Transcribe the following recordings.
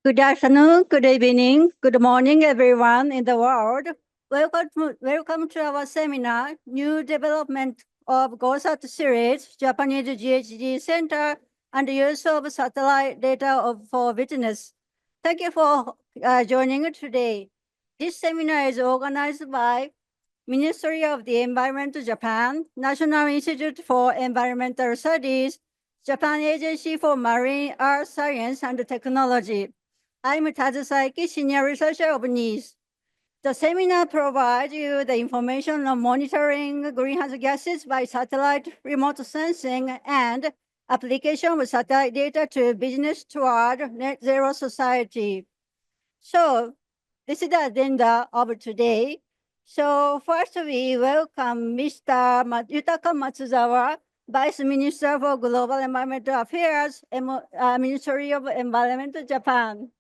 Good afternoon, good evening, good morning, everyone in the world. Welcome to our seminar, New Development of GOSAT Series, Japanese GHG Center, and Use of Satellite Data for Business. Thank you for joining today. This seminar is organized by Ministry of the Environment Japan, National Institute for Environmental Studies, Japan Agency for Marine Earth Science and Technology. I'm Tazu Saiki, Senior Researcher of NIS. The seminar provides you the information on monitoring greenhouse gases by satellite remote sensing and application of satellite data to business toward net zero society. So this is the agenda of today. So first we welcome Mr. Yutaka Matsuzawa, Vice Minister for Global Environmental Affairs, Ministry of Environment, Japan.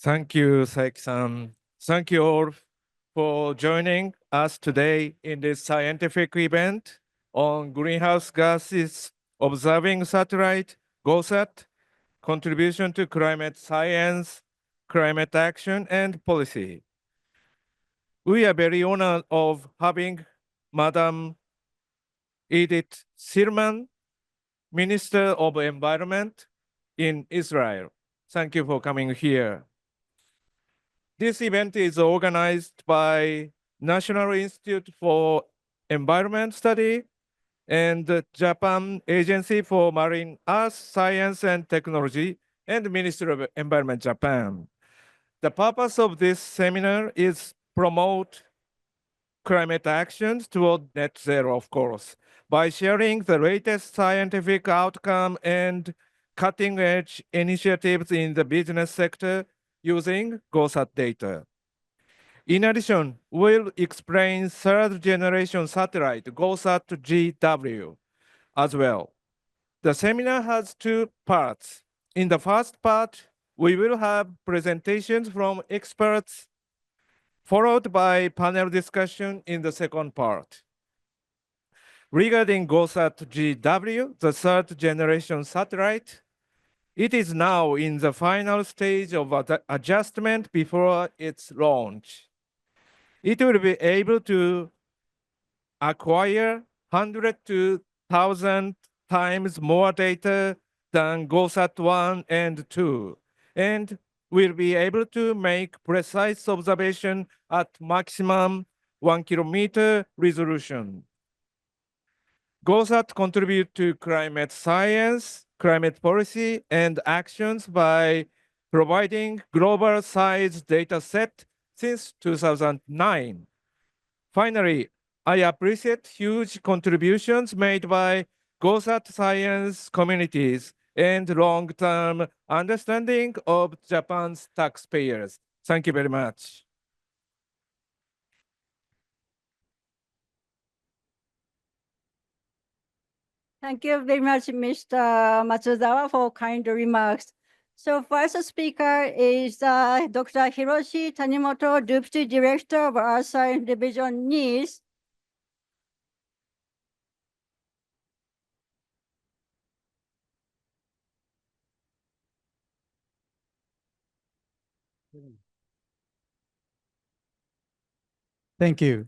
Thank you, Saiki-san. Thank you all for joining us today in this scientific event on greenhouse gases observing satellite, GOSAT, contribution to climate science, climate action, and policy. We are very honored of having Madam Edith Silman, Minister of Environment in Israel. Thank you for coming here. This event is organized by National Institute for Environment Study and the Japan Agency for Marine Earth Science and Technology and Ministry of Environment Japan. The purpose of this seminar is promote climate actions toward net zero, of course, by sharing the latest scientific outcome and cutting-edge initiatives in the business sector using GOSAT data. In addition, we'll explain third-generation satellite GOSAT-GW as well. The seminar has two parts. In the first part, we will have presentations from experts, followed by panel discussion in the second part. Regarding GOSAT-GW, the third-generation satellite, it is now in the final stage of adjustment before its launch. It will be able to acquire 100 to 1,000 times more data than GOSAT 1 and 2, and will be able to make precise observation at maximum 1 kilometer resolution. GOSAT contribute to climate science, climate policy, and actions by providing global size data set since 2009. Finally, I appreciate huge contributions made by GOSAT science communities and long-term understanding of Japan's taxpayers. Thank you very much. Thank you very much, Mr. Matsuzawa, for kind remarks. So first speaker is Dr. Hiroshi Tanimoto, Deputy Director of Earth Science Division, NIS. Thank you.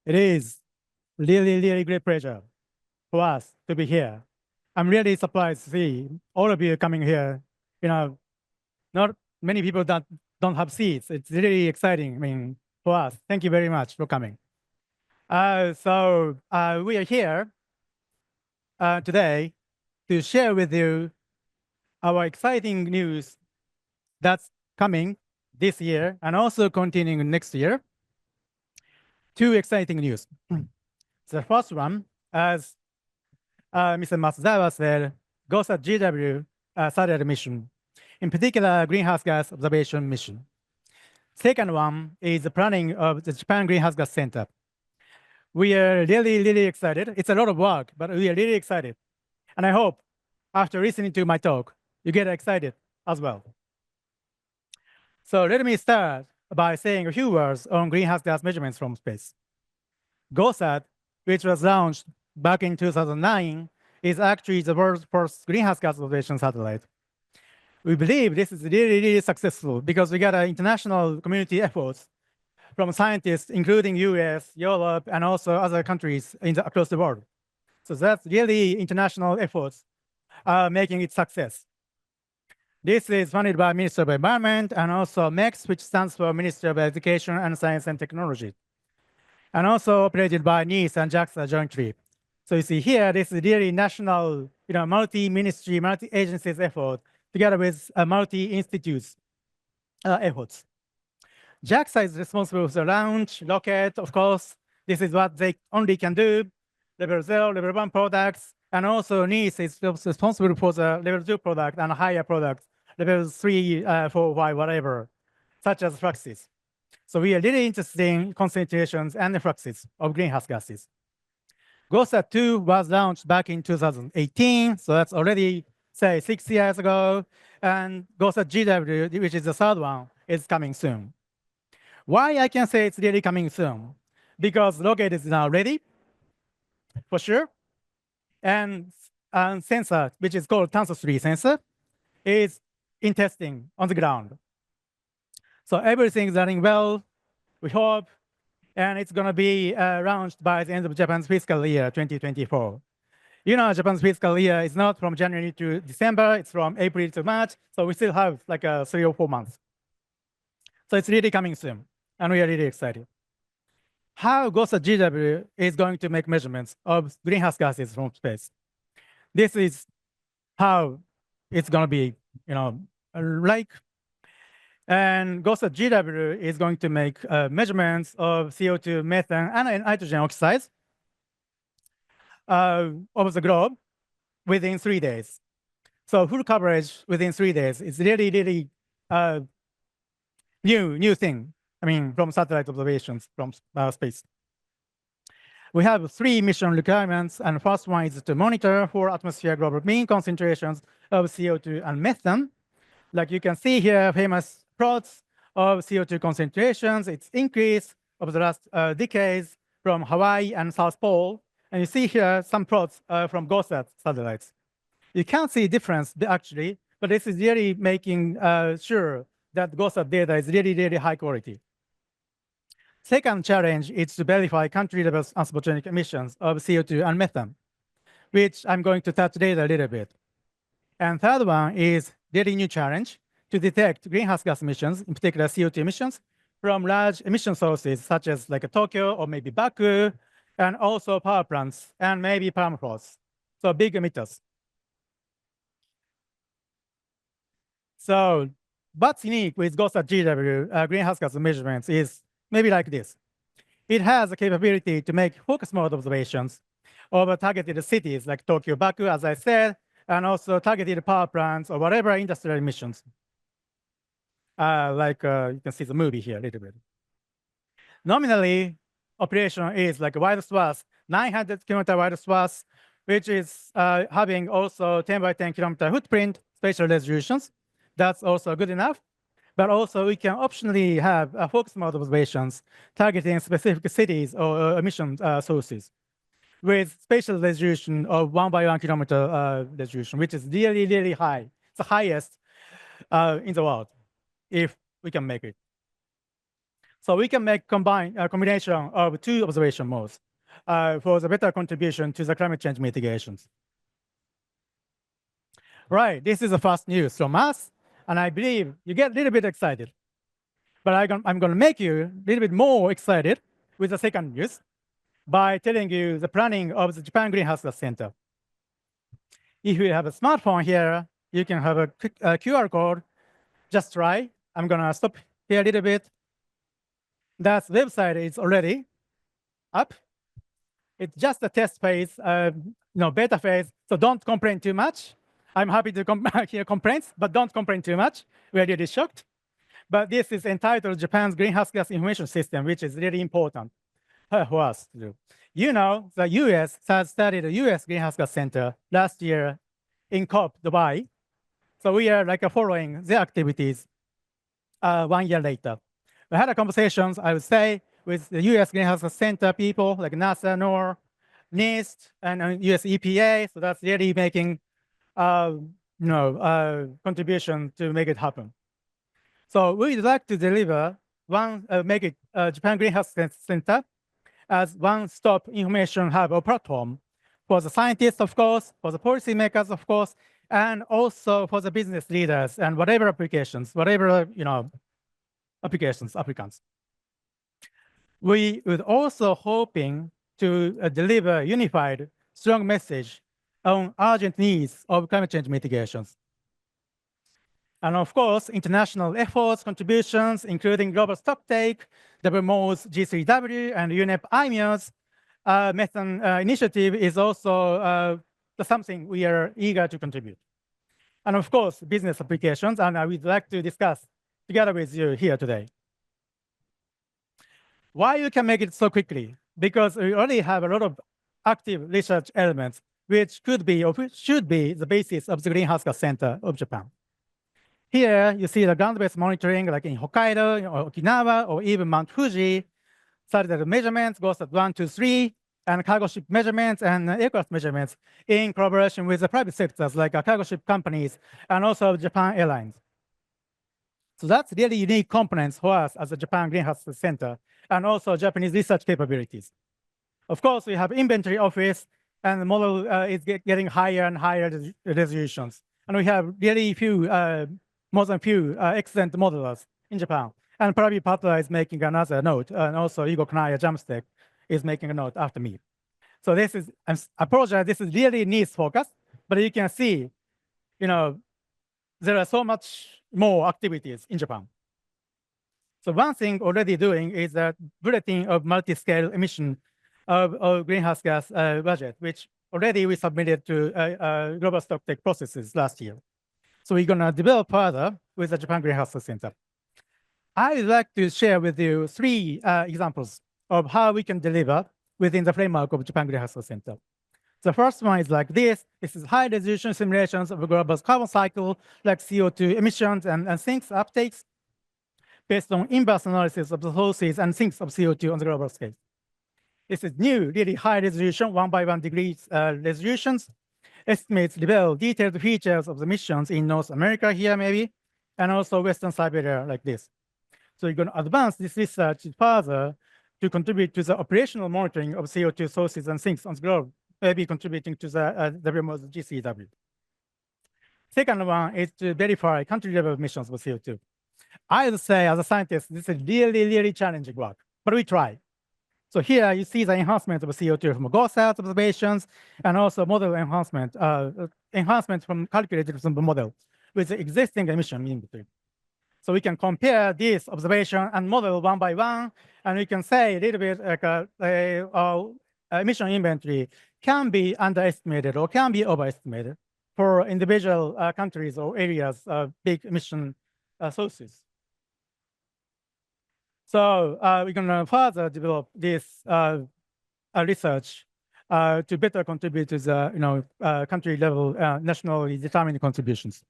It is really great pleasure for us to be here. I'm really surprised to see all of you coming here. You know, not many people that don't have seats. It's really exciting. I mean, for us. Thank you very much for coming. We are here today to share with you our exciting news that's coming this year and also continuing next year. Two exciting news. The first one, as Mr. Matsuzawa said, GOSAT-GW satellite mission, in particular greenhouse gas observation mission. Second one is the planning of the Japan Greenhouse Gas Center. We are really excited. It's a lot of work, but we are really excited. And I hope after listening to my talk, you get excited as well. So let me start by saying a few words on greenhouse gas measurements from space. GOSAT which was launched back in 2009, is actually the world's first greenhouse gas observation satellite. We believe this is really, really successful because we got international community efforts from scientists, including US, Europe, and also other countries across the world. So that's really international efforts making it success. This is funded by Ministry of Environment and also MEX, which stands for Ministry of Education and Science and Technology, and also operated by NICE and JAXA jointly. So you see here, this is really national, multi-ministry, multi-agencies effort together with multi-institutes efforts. JAXA is responsible for the launch, rocket, of course. This is what they only can do, level 0, level 1 products, and also NICE is responsible for the level 2 product and higher products, level 3, 4, 5, whatever, such as fluxes. So we are really interested in concentrations and the fluxes of greenhouse gases. GOSAT-2 was launched back in 2018, so that's already, say, 6 years ago, and GOSAT-GW, which is the third one, is coming soon. Why I can say it's really coming soon? Because rocket is now ready, for sure, and sensor, which is called Tanso-3 sensor, is in testing on the ground. So everything's running well, we hope, and it's going to be launched by the end of Japan's fiscal year, 2024. Japan's fiscal year is not from January to December, it's from April to March, so we still have like 3 or 4 months. So it's really coming soon, and we are really excited. How GOSAT-GW is going to make measurements of greenhouse gases from space. This is how it's going to be, like. And GOSAT-GW is going to make measurements of CO2, methane, and nitrogen oxides over the globe within 3 days. So full coverage within 3 days is really, really new thing. From satellite observations from space. We have 3 mission requirements, and the first one is to monitor 4 atmosphere global mean concentrations of CO2 and methane. Like you can see here, famous plots of CO2 concentrations. It's increased over the last decades from Hawaii and South Pole. And you see here some plots from GOSAT satellites. You can't see difference actually, but this is really making sure that GOSAT data is really, really high quality. Second challenge is to verify country-level anthropogenic emissions of CO2 and methane, which I'm going to touch later a little bit. And third one is really new challenge to detect greenhouse gas emissions, in particular CO2 emissions, from large emission sources such as like Tokyo or maybe Baku, and also power plants and maybe permafrost. So big emitters. So what's unique with GOSAT-GW greenhouse gas measurements is maybe like this. It has the capability to make focus mode observations over targeted cities like Tokyo, Baku, as I said, and also targeted power plants or whatever industrial emissions. You can see the movie here a little bit. Nominally, operation is like a wide swath, 900-kilometer wide swath, which is having also 10 by 10 kilometer footprint spatial resolutions. That's also good enough. But also we can optionally have focus mode observations targeting specific cities or emission sources with spatial resolution of 1 by 1 kilometer resolution, which is really, really high. It's the highest in the world, if we can make it. So we can make combination of 2 observation modes for the better contribution to the climate change mitigations. Right, this is the first news from us, and I believe you get a little bit excited. But I'm going to make you a little bit more excited with the second news by telling you the planning of the Japan Greenhouse Gas Center. If you have a smartphone here, you can have a quick QR code. Just try. I'm going to stop here a little bit. That website is already up. It's just a test phase, beta phase, so don't complain too much. I'm happy to hear complaints, but don't complain too much. We're really shocked. But this is entitled Japan's Greenhouse Gas Information System, which is really important for us to do. The US has started a US Greenhouse Gas Center last year in COP Dubai. So we are following their activities 1 year later. We had conversations, I would say, with the US Greenhouse Gas Center people like NASA, NOAA, NIST and US EPA. So that's really making contribution to make it happen. So we'd like to deliver make it Japan Greenhouse Center as one-stop information hub or platform for the scientists, of course, for the policymakers, of course, and also for the business leaders and whatever applications, applicants. We would also hoping to deliver a unified, strong message on urgent needs of climate change mitigations. And of course, international efforts, contributions, including global stocktake, WMO's G3W, and UNEP IMEO's methane initiative is also something we are eager to contribute. And of course, business applications, and I would like to discuss together with you here today. Why you can make it so quickly? Because we already have a lot of active research elements, which could be or should be the basis of the Greenhouse Gas Center of Japan. Here, you see the ground-based monitoring, like in Hokkaido, or Okinawa, or even Mount Fuji. Satellite measurements goes at 1, 2, 3, and cargo ship measurements and aircraft measurements in collaboration with the private sectors, like cargo ship companies, and also Japan Airlines. So that's really unique components for us as a Japan Greenhouse Center, and also Japanese research capabilities. Of course, we have inventory office, and the model is getting higher and higher resolutions. And we have really more than few excellent modelers in Japan. And probably Patla is making another note, and also Igor Kanaya Jamstek is making a note after me. So this is, I apologize, this is really needs focus, but you can see, there are so much more activities in Japan. So one thing already doing is that bulletin of multi-scale emission of greenhouse gas budget, which already we submitted to global stocktake processes last year. So we're gonna develop further with the Japan Greenhouse Center. I would like to share with you 3 examples of how we can deliver within the framework of Japan Greenhouse Center. The first one is like this. This is high resolution simulations of a global carbon cycle, like CO2 emissions and sinks uptakes, based on inverse analysis of the sources and sinks of CO2 on the global scale. This is new, really high resolution, 1 by 1 degrees resolutions, estimates reveal detailed features of the emissions in North America here maybe, and also Western Siberia like this. So you're going to advance this research further to contribute to the operational monitoring of CO2 sources and sinks on the globe, maybe contributing to the WMO's GCW. Second one is to verify country-level emissions of CO2. I would say, as a scientist, this is really, really challenging work, but we try. So here you see the enhancement of CO2 from GOSAT observations, and also model enhancement, from calculated from the model with the existing emission inventory. So we can compare this observation and model 1 by 1, and we can say a little bit like emission inventory can be underestimated or can be overestimated for individual countries or areas of big emission sources. So we're going to further develop this research to better contribute to the country level nationally determined contributions.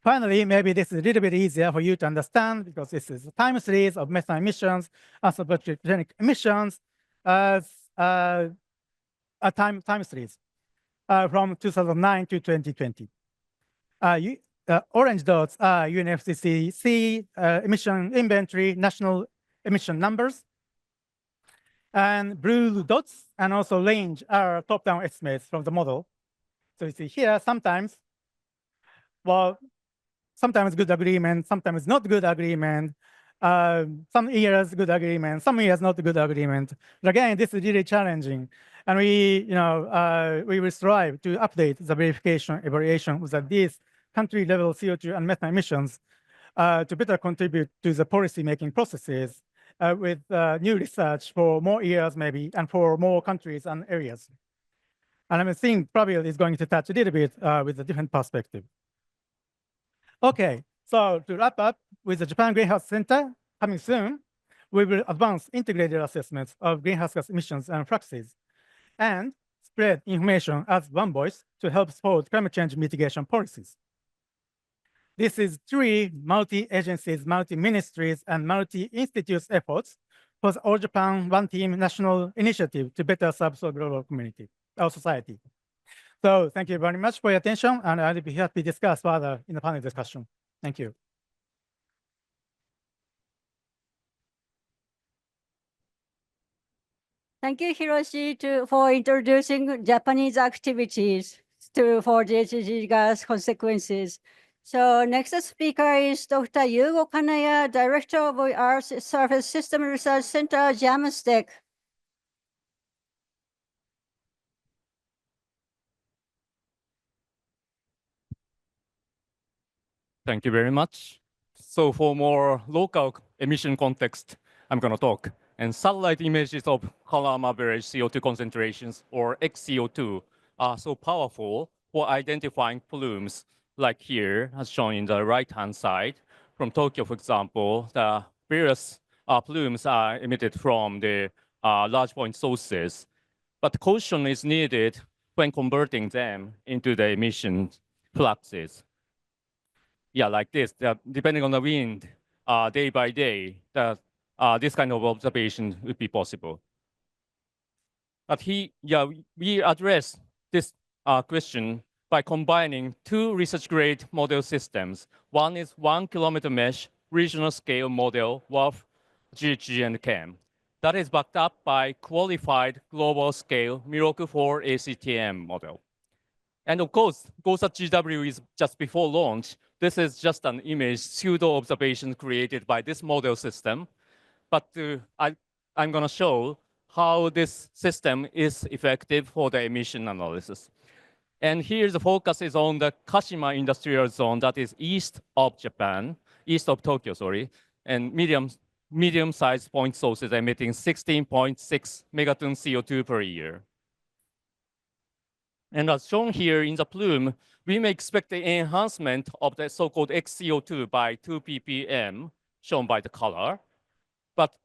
Finally, maybe this is a little bit easier for you to understand because this is a time series of methane emissions, anthropogenic emissions as a time series from 2009 to 2020. Orange dots are UNFCCC emission inventory, national emission numbers. And blue dots and also range are top-down estimates from the model. So you see here, sometimes good agreement, sometimes not good agreement, some years good agreement, some years not good agreement. But again, this is really challenging. And we will strive to update the verification evaluation with these country-level CO2 and methane emissions to better contribute to the policy-making processes with new research for more years maybe, and for more countries and areas. And I'm thinking Pravil is going to touch a little bit with a different perspective. Okay, so to wrap up with the Japan Greenhouse Center coming soon, we will advance integrated assessments of greenhouse gas emissions and fluxes and spread information as one voice to help support climate change mitigation policies. This is 3 multi-agencies, multi-ministries, and multi-institutes efforts for the All Japan One Team national initiative to better serve the global community, our society. So thank you very much for your attention, and I'll be happy to discuss further in the panel discussion. Thank you. Thank you, Hiroshi, for introducing Japanese activities for GHG gas consequences. So next speaker is Dr. Yugo Kanaya, Director of Earth Surface System Research Center, JAMSTEC. Thank you very much. So for more local emission context, I'm going to talk. And satellite images of column average CO2 concentrations, or XCO2, are so powerful for identifying plumes, like here, as shown in the right-hand side. From Tokyo, for example, the various plumes are emitted from the large point sources. But caution is needed when converting them into the emission fluxes. Yeah, like this, depending on the wind, day by day, this kind of observation would be possible. But we address this question by combining two research-grade model systems. One is 1 kilometer mesh regional scale model with GHG and CHEM. That is backed up by qualified global scale Miroku 4 ACTM model. And of course, GOSAT-GW is just before launch. This is just an image pseudo observation created by this model system. But I'm going to show how this system is effective for the emission analysis. And here the focus is on the Kashima industrial zone that is east of Japan, east of Tokyo, sorry, and medium-sized point sources emitting 16.6 megaton CO2 per year. And as shown here in the plume, we may expect the enhancement of the so-called XCO2 by 2 ppm, shown by the color. But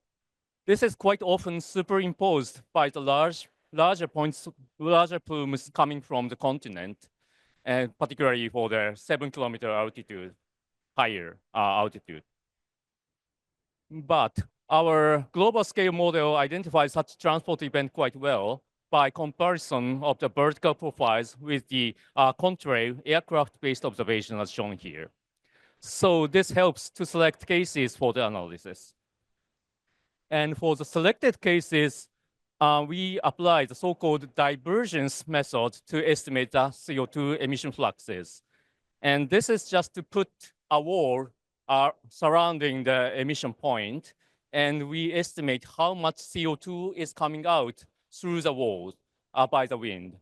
this is quite often superimposed by the larger plumes coming from the continent, and particularly for the 7-kilometer altitude, higher altitude. But our global scale model identifies such transport event quite well by comparison of the vertical profiles with the contrary aircraft-based observation as shown here. So this helps to select cases for the analysis. And for the selected cases, we apply the so-called divergence method to estimate the CO2 emission fluxes. And this is just to put a wall surrounding the emission point, and we estimate how much CO2 is coming out through the walls by the wind.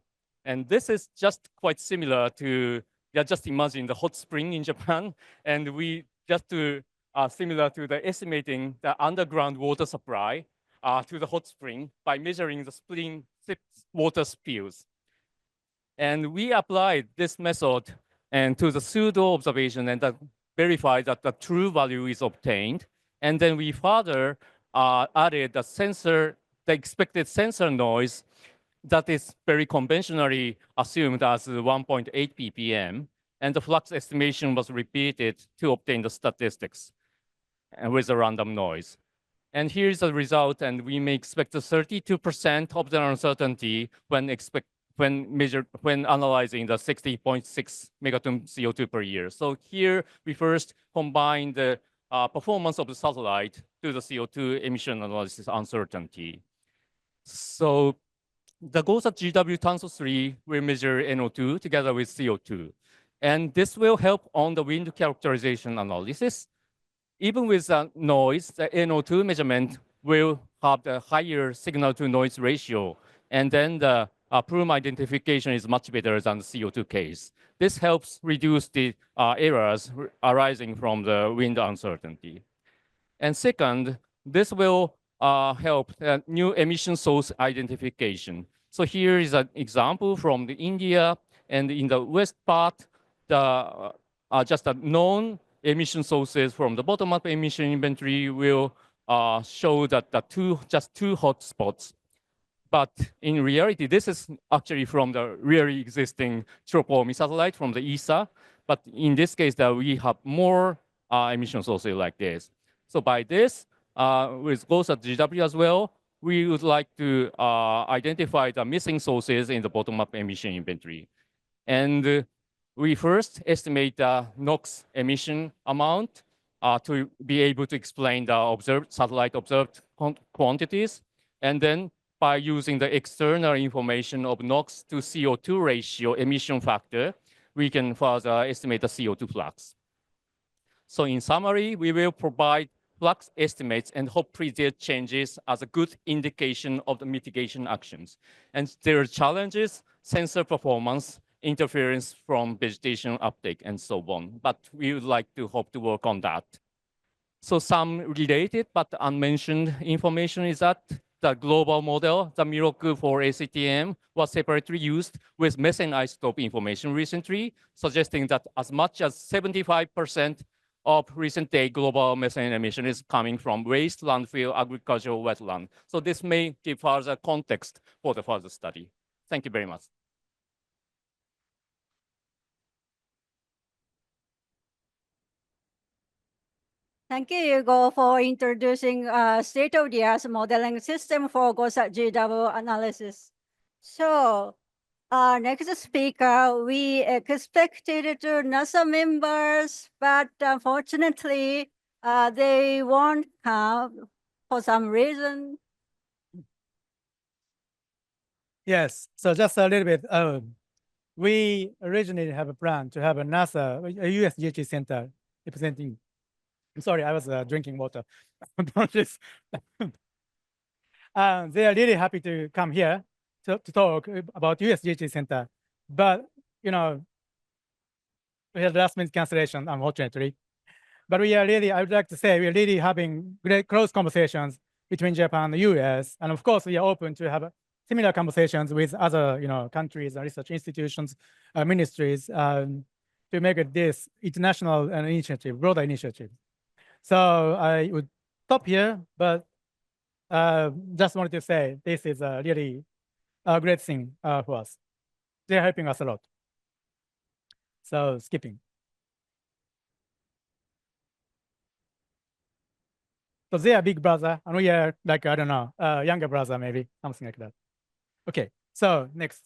And this is just quite similar to, just imagine the hot spring in Japan, and we just to similar to the estimating the underground water supply to the hot spring by measuring the spring water spills. And we applied this method and to the pseudo observation and verify that the true value is obtained. And then we further added the expected sensor noise that is very conventionally assumed as 1.8 ppm. And the flux estimation was repeated to obtain the statistics and with a random noise. And here's the result, and we may expect 32% of the uncertainty when analyzing the 60.6 megaton CO2 per year. So here we first combine the performance of the satellite to the CO2 emission analysis uncertainty. So the GOSAT-GW Tanso 3 will measure NO2 together with CO2. And this will help on the wind characterization analysis. Even with the noise, the NO2 measurement will have the higher signal-to-noise ratio. And then the plume identification is much better than the CO2 case. This helps reduce the errors arising from the wind uncertainty. And second, this will help new emission source identification. So here is an example from India, and in the west part, just a known emission sources from the bottom-up emission inventory will show that just two hot spots. But in reality, this is actually from the really existing TROPOMI satellite from the ESA. But in this case, we have more emission sources like this. So by this, with GOSAT-GW as well, we would like to identify the missing sources in the bottom-up emission inventory. And we first estimate the NOx emission amount to be able to explain the satellite observed quantities. And then by using the external information of NOx to CO2 ratio emission factor, we can further estimate the CO2 flux. So in summary, we will provide flux estimates and hop pre-date changes as a good indication of the mitigation actions. And there are challenges, sensor performance, interference from vegetation uptake, and so on. But we would like to hope to work on that. So some related but unmentioned information is that the global model, the Miroku for ACTM, was separately used with methane isotope information recently, suggesting that as much as 75% of recent day global methane emission is coming from waste, landfill, agricultural wetland. So this may give further context for the further study. Thank you very much. Thank you, Hugo, for introducing a state-of-the-art modeling system for GOSAT-GW analysis. So, our next speaker, we expected to NASA members, but unfortunately, they won't come for some reason. Yes, so just a little bit. We originally have a plan to have a NASA, a USGH center representing. I'm sorry, I was drinking water. Apologies. They are really happy to come here to talk about USGH center, but we had last-minute cancellation, unfortunately. But we are really, I would like to say, we are really having great close conversations between Japan and the US, and of course, we are open to have similar conversations with other, countries and research institutions, ministries, to make this international initiative, broader initiative. So I would stop here, but just wanted to say this is a really great thing for us. They're helping us a lot. So skipping. So they are big brother, and we are like, I don't know, younger brother, maybe, something like that. Okay, so next.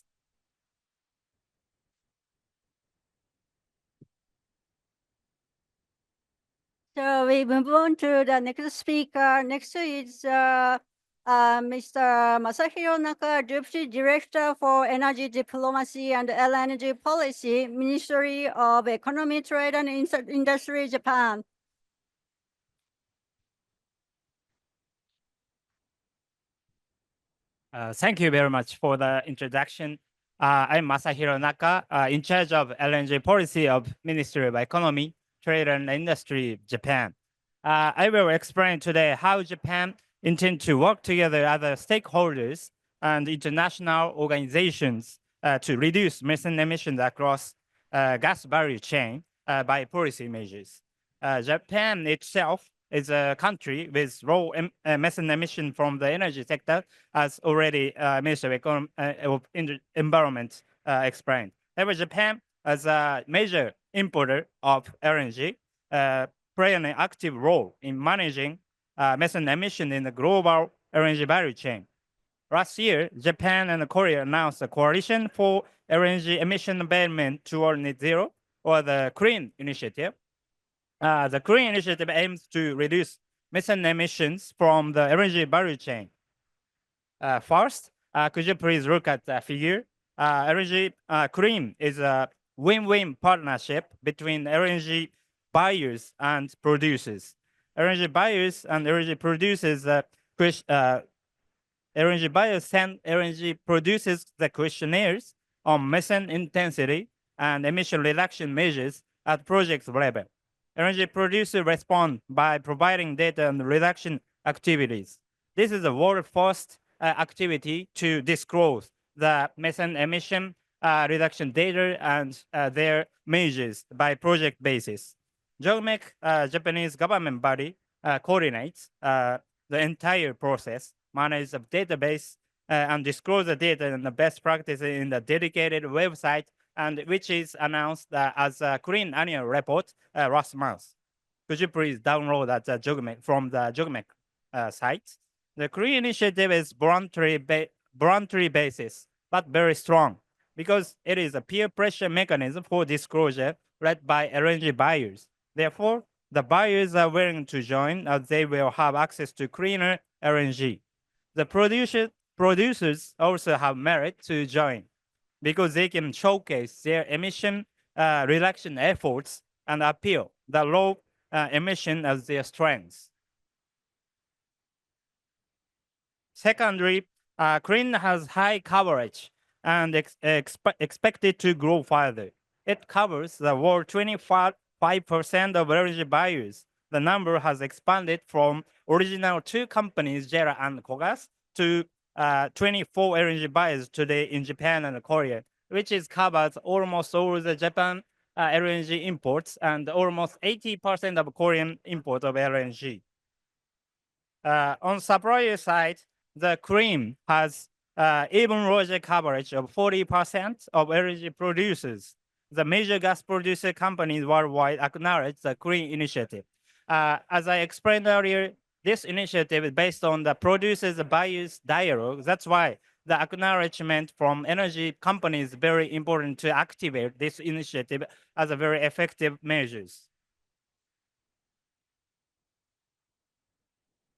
So we move on to the next speaker. Next is Mr. Masahiro Naka, Deputy Director for Energy Diplomacy and LNG Policy, Ministry of Economy, Trade and Industry, Japan. Thank you very much for the introduction. I'm Masahiro Naka, in charge of LNG policy of Ministry of Economy, Trade and Industry, Japan. I will explain today how Japan intends to work together with other stakeholders and international organizations to reduce methane emissions across gas value chain by policy measures. Japan itself is a country with low methane emission from the energy sector, as already Minister of Environment explained. However, Japan, as a major importer of LNG, play an active role in managing methane emission in the global LNG value chain. Last year, Japan and Korea announced a coalition for LNG emission abatement toward net zero, or the Korean initiative. The Korean initiative aims to reduce methane emissions from the LNG value chain. First, could you please look at the figure? LNG Korean is a win-win partnership between LNG buyers and producers. LNG buyers and LNG producers, LNG buyers send LNG producers the questionnaires on methane intensity and emission reduction measures at project level. LNG producers respond by providing data on reduction activities. This is the world first activity to disclose the methane emission reduction data and their measures by project basis. JOGMEC, Japanese government body, coordinates the entire process, manages the database, and disclose the data and the best practices in the dedicated website, and which is announced as a Korean annual report last month. Could you please download that JOGMEC from the JOGMEC site. The Korean initiative is voluntary basis, but very strong because it is a peer pressure mechanism for disclosure led by LNG buyers. Therefore, the buyers are willing to join as they will have access to cleaner LNG. The producers also have merit to join because they can showcase their emission reduction efforts and appeal the low emission as their strengths. Secondly, Korea has high coverage and expected to grow further. It covers the world 25% of energy buyers. The number has expanded from original 2 companies, JERA and KOGAS, to 24 energy buyers today in Japan and Korea, which is covers almost all the Japan LNG imports and almost 80% of Korean import of LNG. On supplier side, the Korean has even larger coverage of 40% of LNG producers. The major gas producer companies worldwide acknowledge the Korean initiative. As I explained earlier, this initiative is based on the producers buyers dialogue. That's why the acknowledgement from energy companies is very important to activate this initiative as a very effective measures.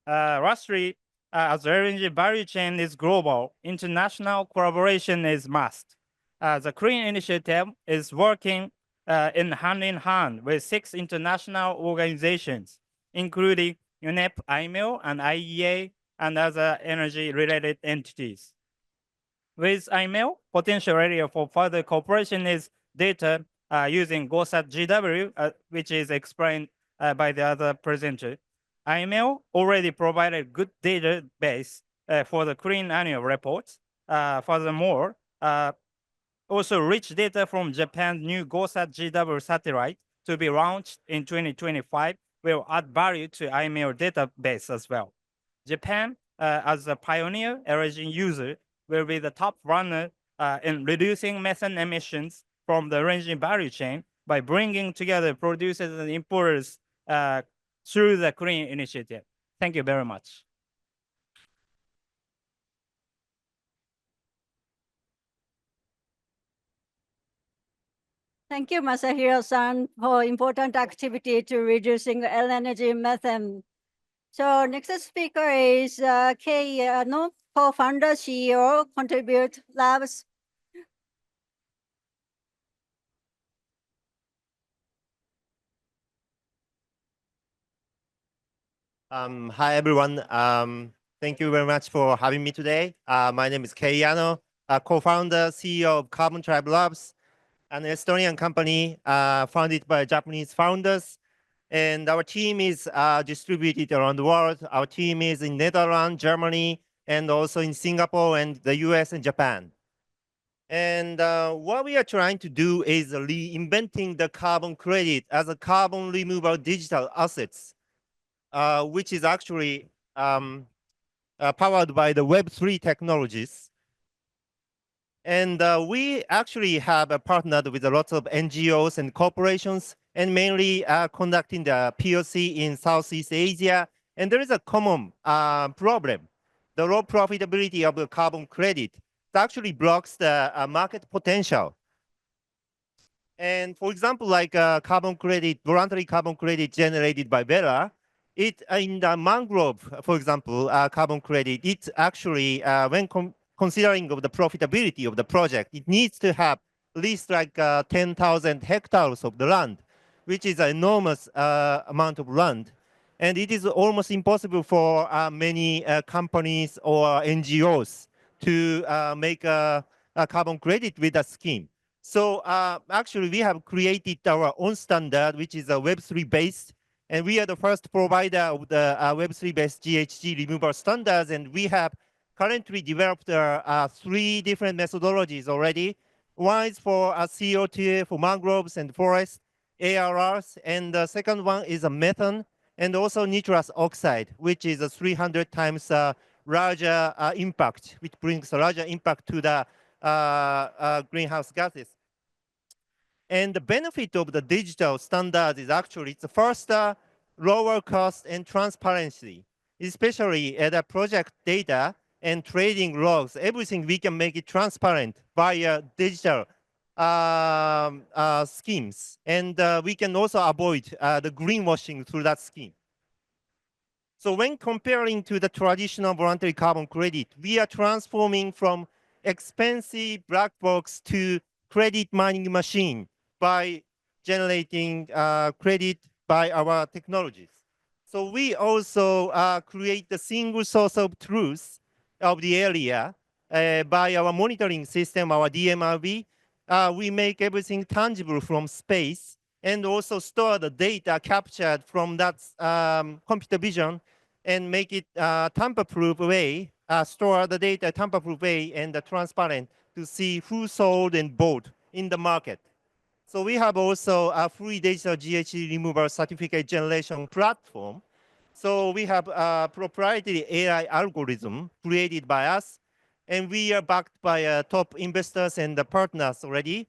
Lastly, as the LNG value chain is global, international collaboration is must. The Korean initiative is working in hand with 6 international organizations, including UNEP, IMO, and IEA, and other energy-related entities. With IMO, potential area for further cooperation is data using GOSAT GW, which is explained by the other presenter. IMO already provided good database for the Korean annual reports. Furthermore, also rich data from Japan's new GOSAT GW satellite to be launched in 2025 will add value to IMO database as well. Japan, as a pioneer LNG user, will be the top runner in reducing methane emissions from the LNG value chain by bringing together producers and importers through the Korean initiative. Thank you very much. Thank you, Masahiro-san, for important activity to reducing LNG methane. So next speaker is Kei Yano, co-founder, CEO, Contribute Labs. Hi, everyone. Thank you very much for having me today. My name is Kei Yano, co-founder, CEO of Carbon Tribe Labs, an Estonian company founded by Japanese founders. And our team is distributed around the world. Our team is in Netherlands, Germany, and also in Singapore and the US and Japan. And what we are trying to do is reinventing the carbon credit as a carbon removal digital assets, which is actually powered by the Web3 technologies. And we actually have partnered with a lot of NGOs and corporations, and mainly conducting the POC in Southeast Asia. And there is a common problem. The low profitability of the carbon credit actually blocks the market potential. And for example, like carbon credit, voluntary carbon credit generated by Vera, it in the mangrove, for example, carbon credit, it actually, when considering of the profitability of the project, it needs to have at least like 10,000 hectares of the land, which is an enormous amount of land. And it is almost impossible for many companies or NGOs to make a carbon credit with a scheme. So actually, we have created our own standard, which is a Web3 based. And we are the first provider of the Web3 based GHG removal standards. And we have currently developed 3 different methodologies already. One is for CO2 for mangroves and forests, ARRs. And the second one is a methane and also nitrous oxide, which is a 300 times larger impact, which brings a larger impact to the greenhouse gases. And the benefit of the digital standard is actually, it's the first lower cost and transparency. especially the project data and trading logs, everything we can make it transparent via digital schemes. And we can also avoid the greenwashing through that scheme. So when comparing to the traditional voluntary carbon credit, we are transforming from expensive black box to credit mining machine by generating credit by our technologies. So we also create the single source of truth of the area by our monitoring system, our DMRV. We make everything tangible from space and also store the data captured from that computer vision and make it tamper-proof way, store the data tamper-proof way and transparent to see who sold and bought in the market. So we have also a free digital GHG removal certificate generation platform. So we have a proprietary AI algorithm created by us, and we are backed by top investors and partners already.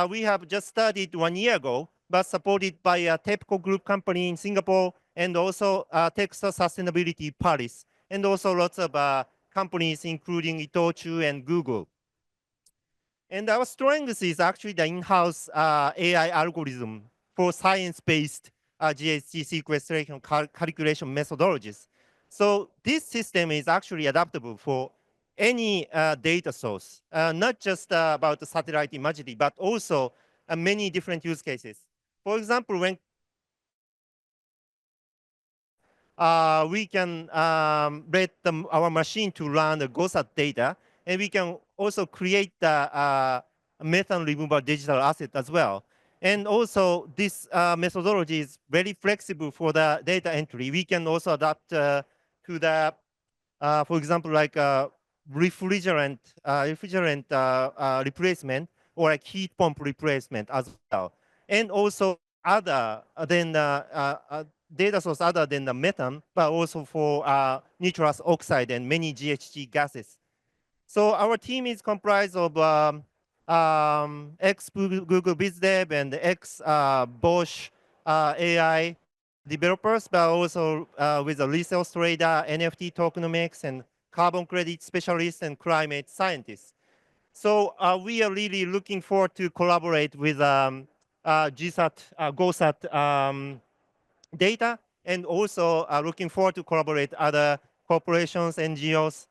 We have just started 1 year ago, but supported by a TEPCO group company in Singapore and also Texas Sustainability Paris, and also lots of companies including Itochu and Google. And our strength is actually the in-house AI algorithm for science-based GHG sequestration calculation methodologies. So this system is actually adaptable for any data source, not just about the satellite imagery, but also many different use cases. For example, when we can let our machine to run the GOSAT data, and we can also create the methane removal digital asset as well. And also, this methodology is very flexible for the data entry. We can also adapt to the, for example, like refrigerant replacement or like heat pump replacement as well. And also other than data source other than the methane, but also for nitrous oxide and many GHG gases. So our team is comprised of ex-Google BizDev and ex-Bosch AI developers, but also with a resource trader, NFT tokenomics, and carbon credit specialists and climate scientists. So we are really looking forward to collaborate with GOSAT data, and also looking forward to collaborate other corporations, NGOs,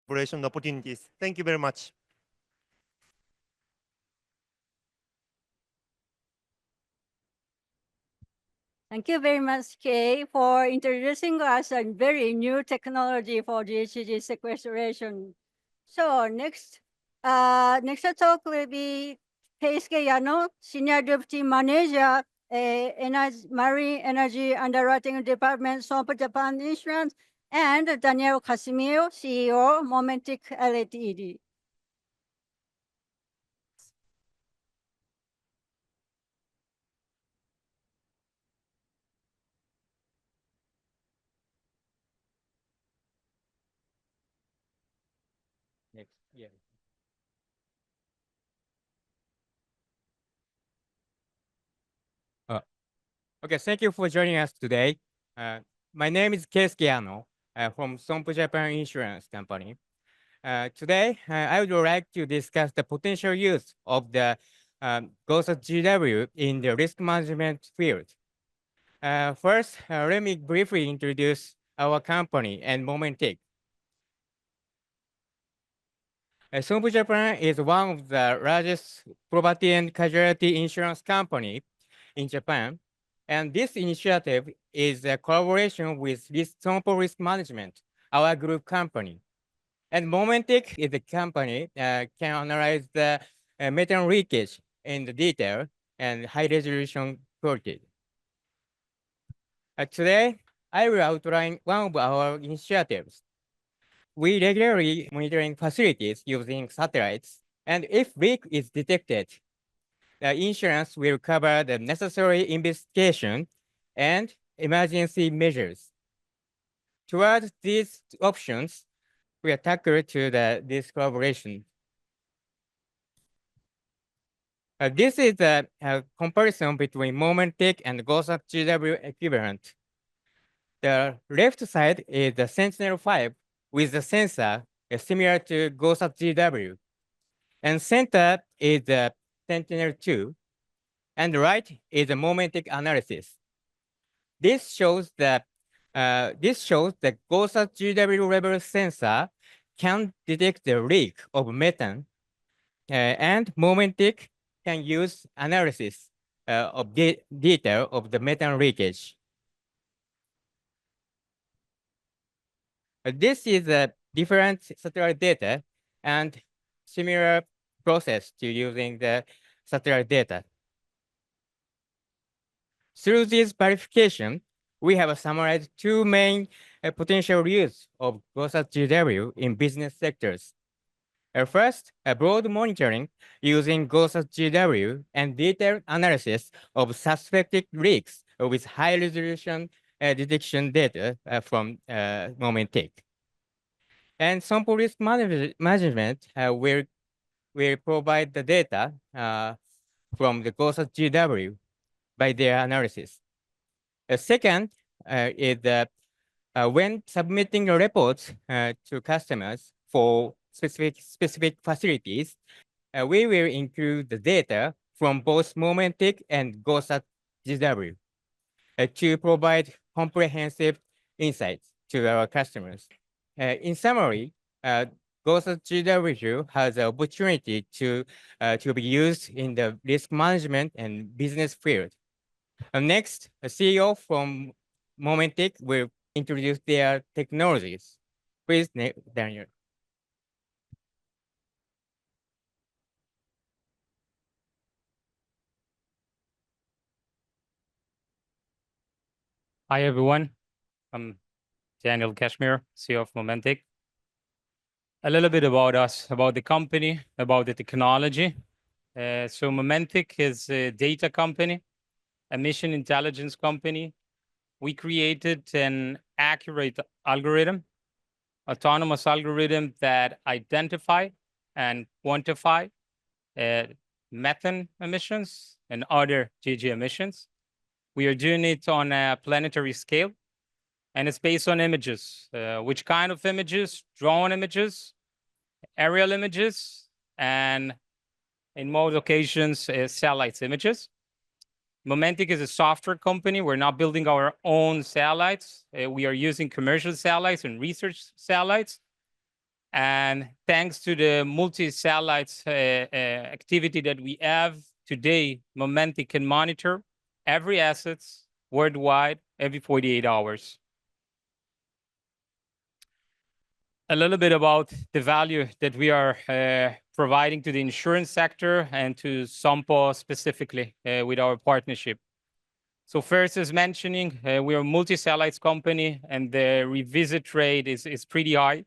collaboration opportunities. Thank you very much. Thank you very much, Kay, for introducing us a very new technology for GHG sequestration. So next talk will be Keisuke Yano, Senior Deputy Manager, Marine Energy Underwriting Department, Sompo Japan Insurance, and Daniel Casimiro, CEO, Momentic Ltd. Next, yeah. Okay, thank you for joining us today. My name is Keisuke Yano from Sompo Japan Insurance Company. Today, I would like to discuss the potential use of the GOSAT GW in the risk management field. First, let me briefly introduce our company and Momentic. Sompo Japan is one of the largest property and casualty insurance company in Japan. And this initiative is a collaboration with Sompo Risk Management, our group company. And Momentic is a company that can analyze the methane leakage in the detail and high resolution quality. Today, I will outline one of our initiatives. We regularly monitoring facilities using satellites, and if leak is detected, the insurance will cover the necessary investigation and emergency measures. Towards these options, we are tackled to this collaboration. This is a comparison between Momentic and GOSAT GW equivalent. The left side is the Sentinel-5 with the sensor similar to GOSAT GW. And center is the Sentinel-2. And right is the momentic analysis. This shows that GOSAT GW level sensor can detect the leak of methane, and momentic can use analysis of detail of the methane leakage. This is a different satellite data and similar process to using the satellite data. Through this verification, we have summarized two main potential use of GOSAT GW in business sectors. First, broad monitoring using GOSAT GW and detailed analysis of suspected leaks with high resolution detection data from momentic. And sample risk management will provide the data from the GOSAT GW by their analysis. Second is that when submitting reports to customers for specific facilities, we will include the data from both momentic and GOSAT GW to provide comprehensive insights to our customers. In summary, GOSAT GW has the opportunity to be used in the risk management and business field. Next, a CEO from momentic will introduce their technologies. Please, Daniel. Hi, everyone. I'm Daniel Kashmir, CEO of momentic. A little bit about us, about the company, about the technology. So momentic is a data company, a mission intelligence company. We created an accurate algorithm, autonomous algorithm that identify and quantify methane emissions and other GHG emissions. We are doing it on a planetary scale, and it's based on images. Which kind of images? Drone images, aerial images, and in most occasions, satellites images. Momentic is a software company. We're not building our own satellites. We are using commercial satellites and research satellites. And thanks to the multi-satellites activity that we have today, momentic can monitor every asset worldwide every 48 hours. A little bit about the value that we are providing to the insurance sector and to Sompo specifically with our partnership. So first, as mentioning, we are a multi-satellites company, and the revisit rate is pretty high.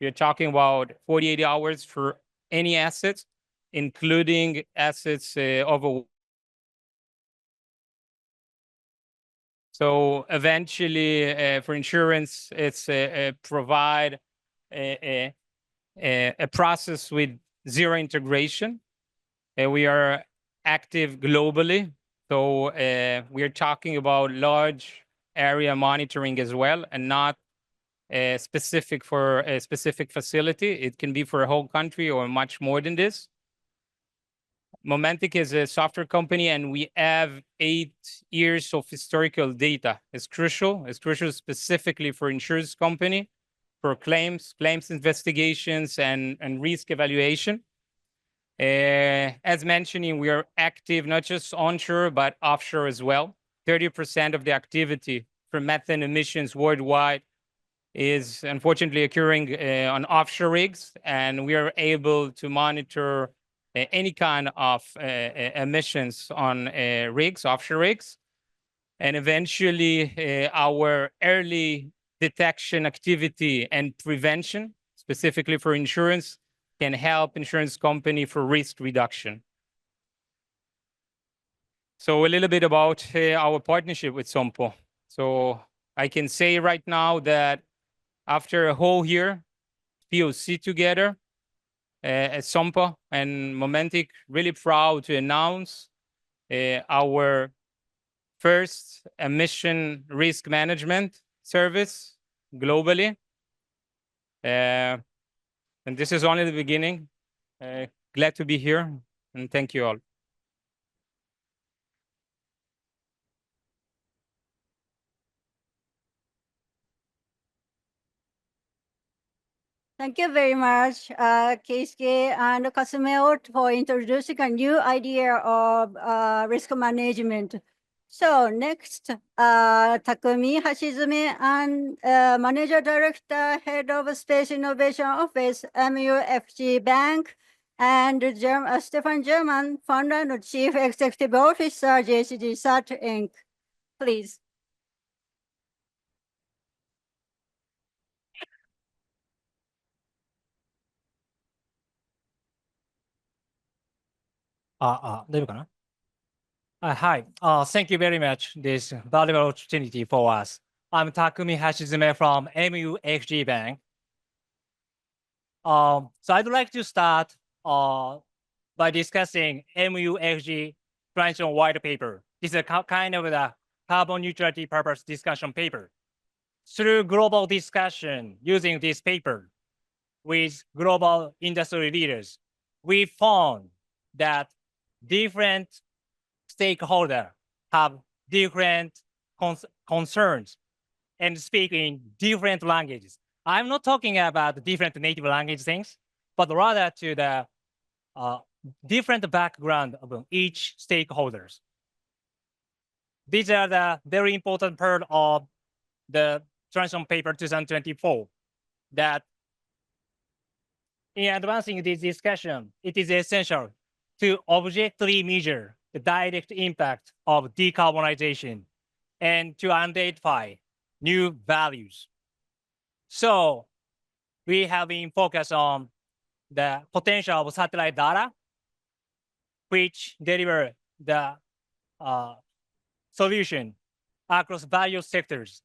We are talking about 48 hours for any assets, including assets over. So eventually, for insurance, it's provide a process with zero integration. We are active globally. So we are talking about large area monitoring as well, and not specific for a specific facility. It can be for a whole country or much more than this. momentic is a software company, and we have 8 years of historical data. It's crucial. It's crucial specifically for insurance company, for claims investigations, and risk evaluation. As mentioning, we are active not just onshore, but offshore as well. 30% of the activity for methane emissions worldwide is unfortunately occurring on offshore rigs, and we are able to monitor any kind of emissions on rigs, offshore rigs. And eventually, our early detection activity and prevention, specifically for insurance, can help insurance company for risk reduction. So a little bit about our partnership with Sompo. So I can say right now that after a whole year POC together at Sompo and momentic, really proud to announce our first emission risk management service globally. And this is only the beginning. Glad to be here, and thank you all. Thank you very much, Keisuke and Kasumeo, for introducing a new idea of risk management. So next, Takumi Hashizume, and Manager Director, Head of Space Innovation Office, MUFG Bank, and Stefan German, Founder and Chief Executive Officer, JHG Sat Inc. Please. Hi, thank you very much. This valuable opportunity for us. I'm Takumi Hashizume from MUFG Bank. So I'd like to start by discussing MUFG transition white paper. This is a kind of the carbon neutrality purpose discussion paper. Through global discussion using this paper with global industry leaders, we found that different stakeholders have different concerns and speak in different languages. I'm not talking about different native language things, but rather to the different background of each stakeholders. These are the very important part of the transition paper 2024, that in advancing this discussion, it is essential to objectively measure the direct impact of decarbonization and to identify new values. So we have been focused on the potential of satellite data, which deliver the solution across various sectors.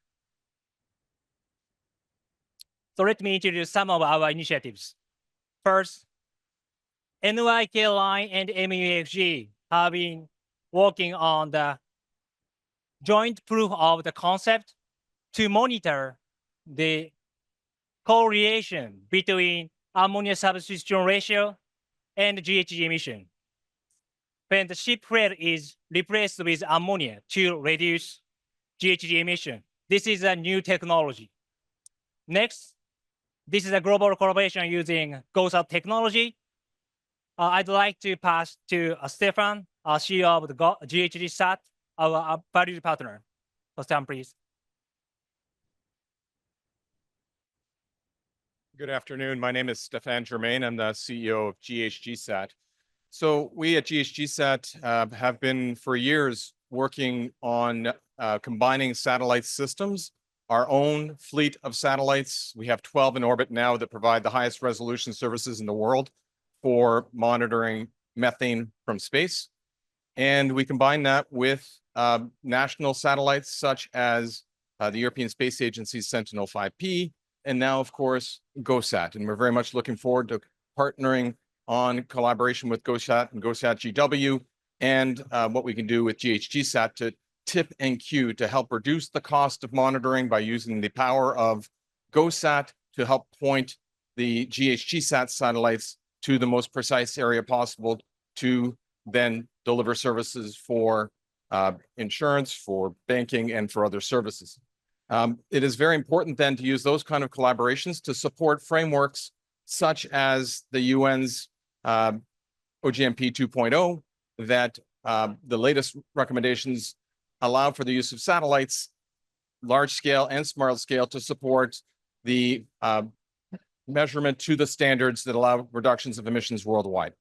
So let me introduce some of our initiatives. First, NYK Line and MUFG have been working on the joint proof of the concept to monitor the correlation between ammonia substitution ratio and GHG emission. When the ship fuel is replaced with ammonia to reduce GHG emission, this is a new technology. Next, this is a global collaboration using GOSAT technology. I'd like to pass to Stefan, CEO of the GHG SAT, our valued partner. So Stefan, please. Good afternoon. My name is Stefan Germain. I'm the CEO of GHGSat. So we at GHGSat have been for years working on combining satellite systems, our own fleet of satellites. We have 12 in orbit now that provide the highest resolution services in the world for monitoring methane from space. And we combine that with national satellites such as the European Space Agency's Sentinel-5P, and now, of course, GOSAT. And we're very much looking forward to partnering on collaboration with GOSAT and GOSAT GW, and what we can do with GHGSat to tip and cue to help reduce the cost of monitoring by using the power of GOSAT to help point the GHGSat satellites to the most precise area possible to then deliver services for insurance, for banking, and for other services. It is very important then to use those kind of collaborations to support frameworks such as the UN's OGMP 2.0, that the latest recommendations allow for the use of satellites, large scale and small scale, to support the measurement to the standards that allow reductions of emissions worldwide.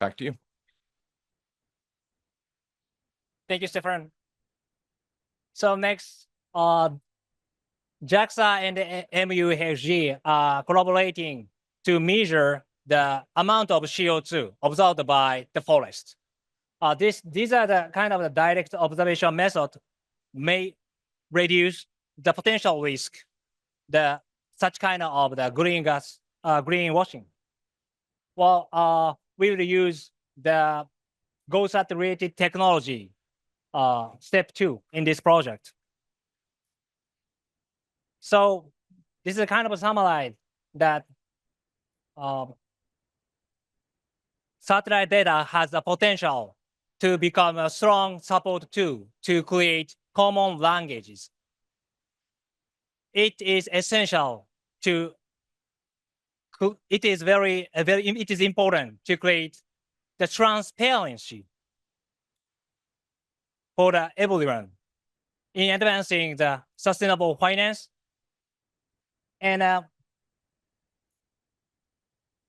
Back to you. Thank you, Stefan. So next, JAXA and MUFG are collaborating to measure the amount of CO2 absorbed by the forest. These are the kind of the direct observation method may reduce the potential risk, such kind of the greenwashing. Well, we will use the GOSAT related technology, step 2 in this project. So this is a kind of a summary that satellite data has the potential to become a strong support tool to create common languages. It is essential to, it is important to create the transparency for everyone in advancing the sustainable finance. And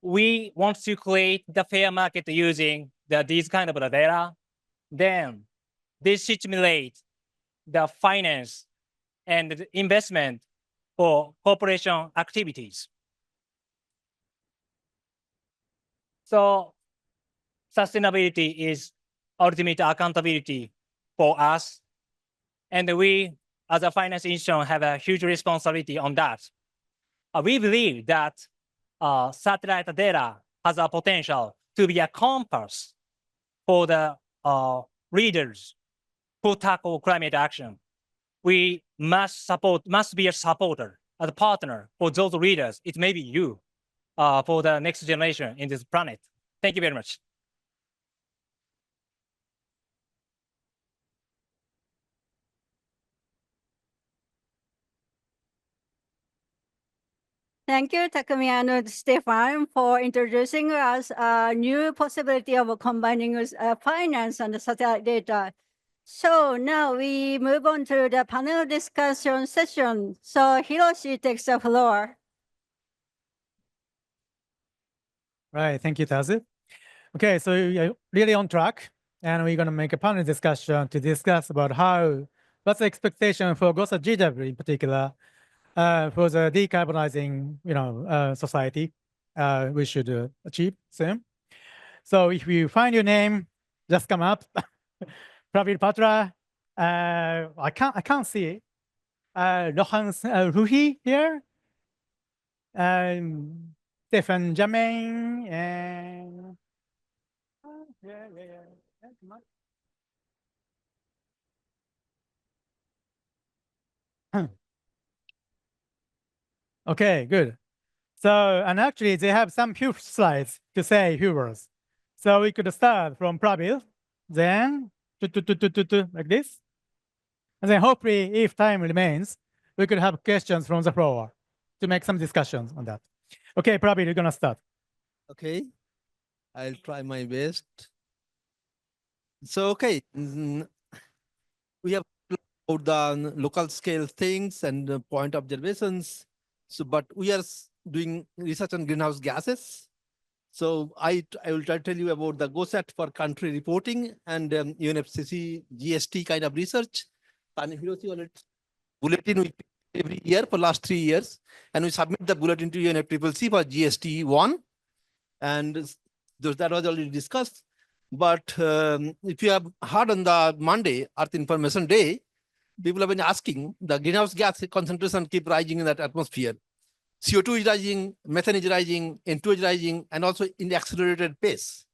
we want to create the fair market using these kind of data. Then this stimulates the finance and the investment for corporation activities. So sustainability is ultimate accountability for us. And we, as a finance institution, have a huge responsibility on that. We believe that satellite data has a potential to be a compass for the leaders who tackle climate action. We must be a supporter, a partner for those leaders. It may be you for the next generation in this planet. Thank you very much. Thank you, Takumi and Stefan, for introducing us a new possibility of combining finance and satellite data. So now we move on to the panel discussion session. So Hiroshi takes the floor. Right, thank you, Tazu. Okay, so you're really on track, and we're going to make a panel discussion to discuss about what's the expectation for GOSA GW in particular, for the decarbonizing, society we should achieve soon. So if you find your name, just come up. Pravir Patra, I can't see it. Rohan Ruhi here, Stefan Jamain, and come on. Okay, good. So, and actually they have some few slides to say few words. So we could start from Pravir, then like this. And then hopefully, if time remains, we could have questions from the floor to make some discussions on that. Okay, Pravir, you're gonna start. Okay, I'll try my best. So, okay, we have about the local scale things and point observations. So, but we are doing research on greenhouse gases. So I will try to tell you about the GOSAT for country reporting and UNFCCC GST kind of research. And Hiroshi bulletin we every year for last 3 years, and we submit the bulletin to UNFCCC for GST 1, and that was already discussed. But if you have heard on the Monday, Earth Information Day, people have been asking the greenhouse gas concentration keep rising in that atmosphere. CO2 is rising, methane is rising, N2 is rising, and also in the accelerated pace.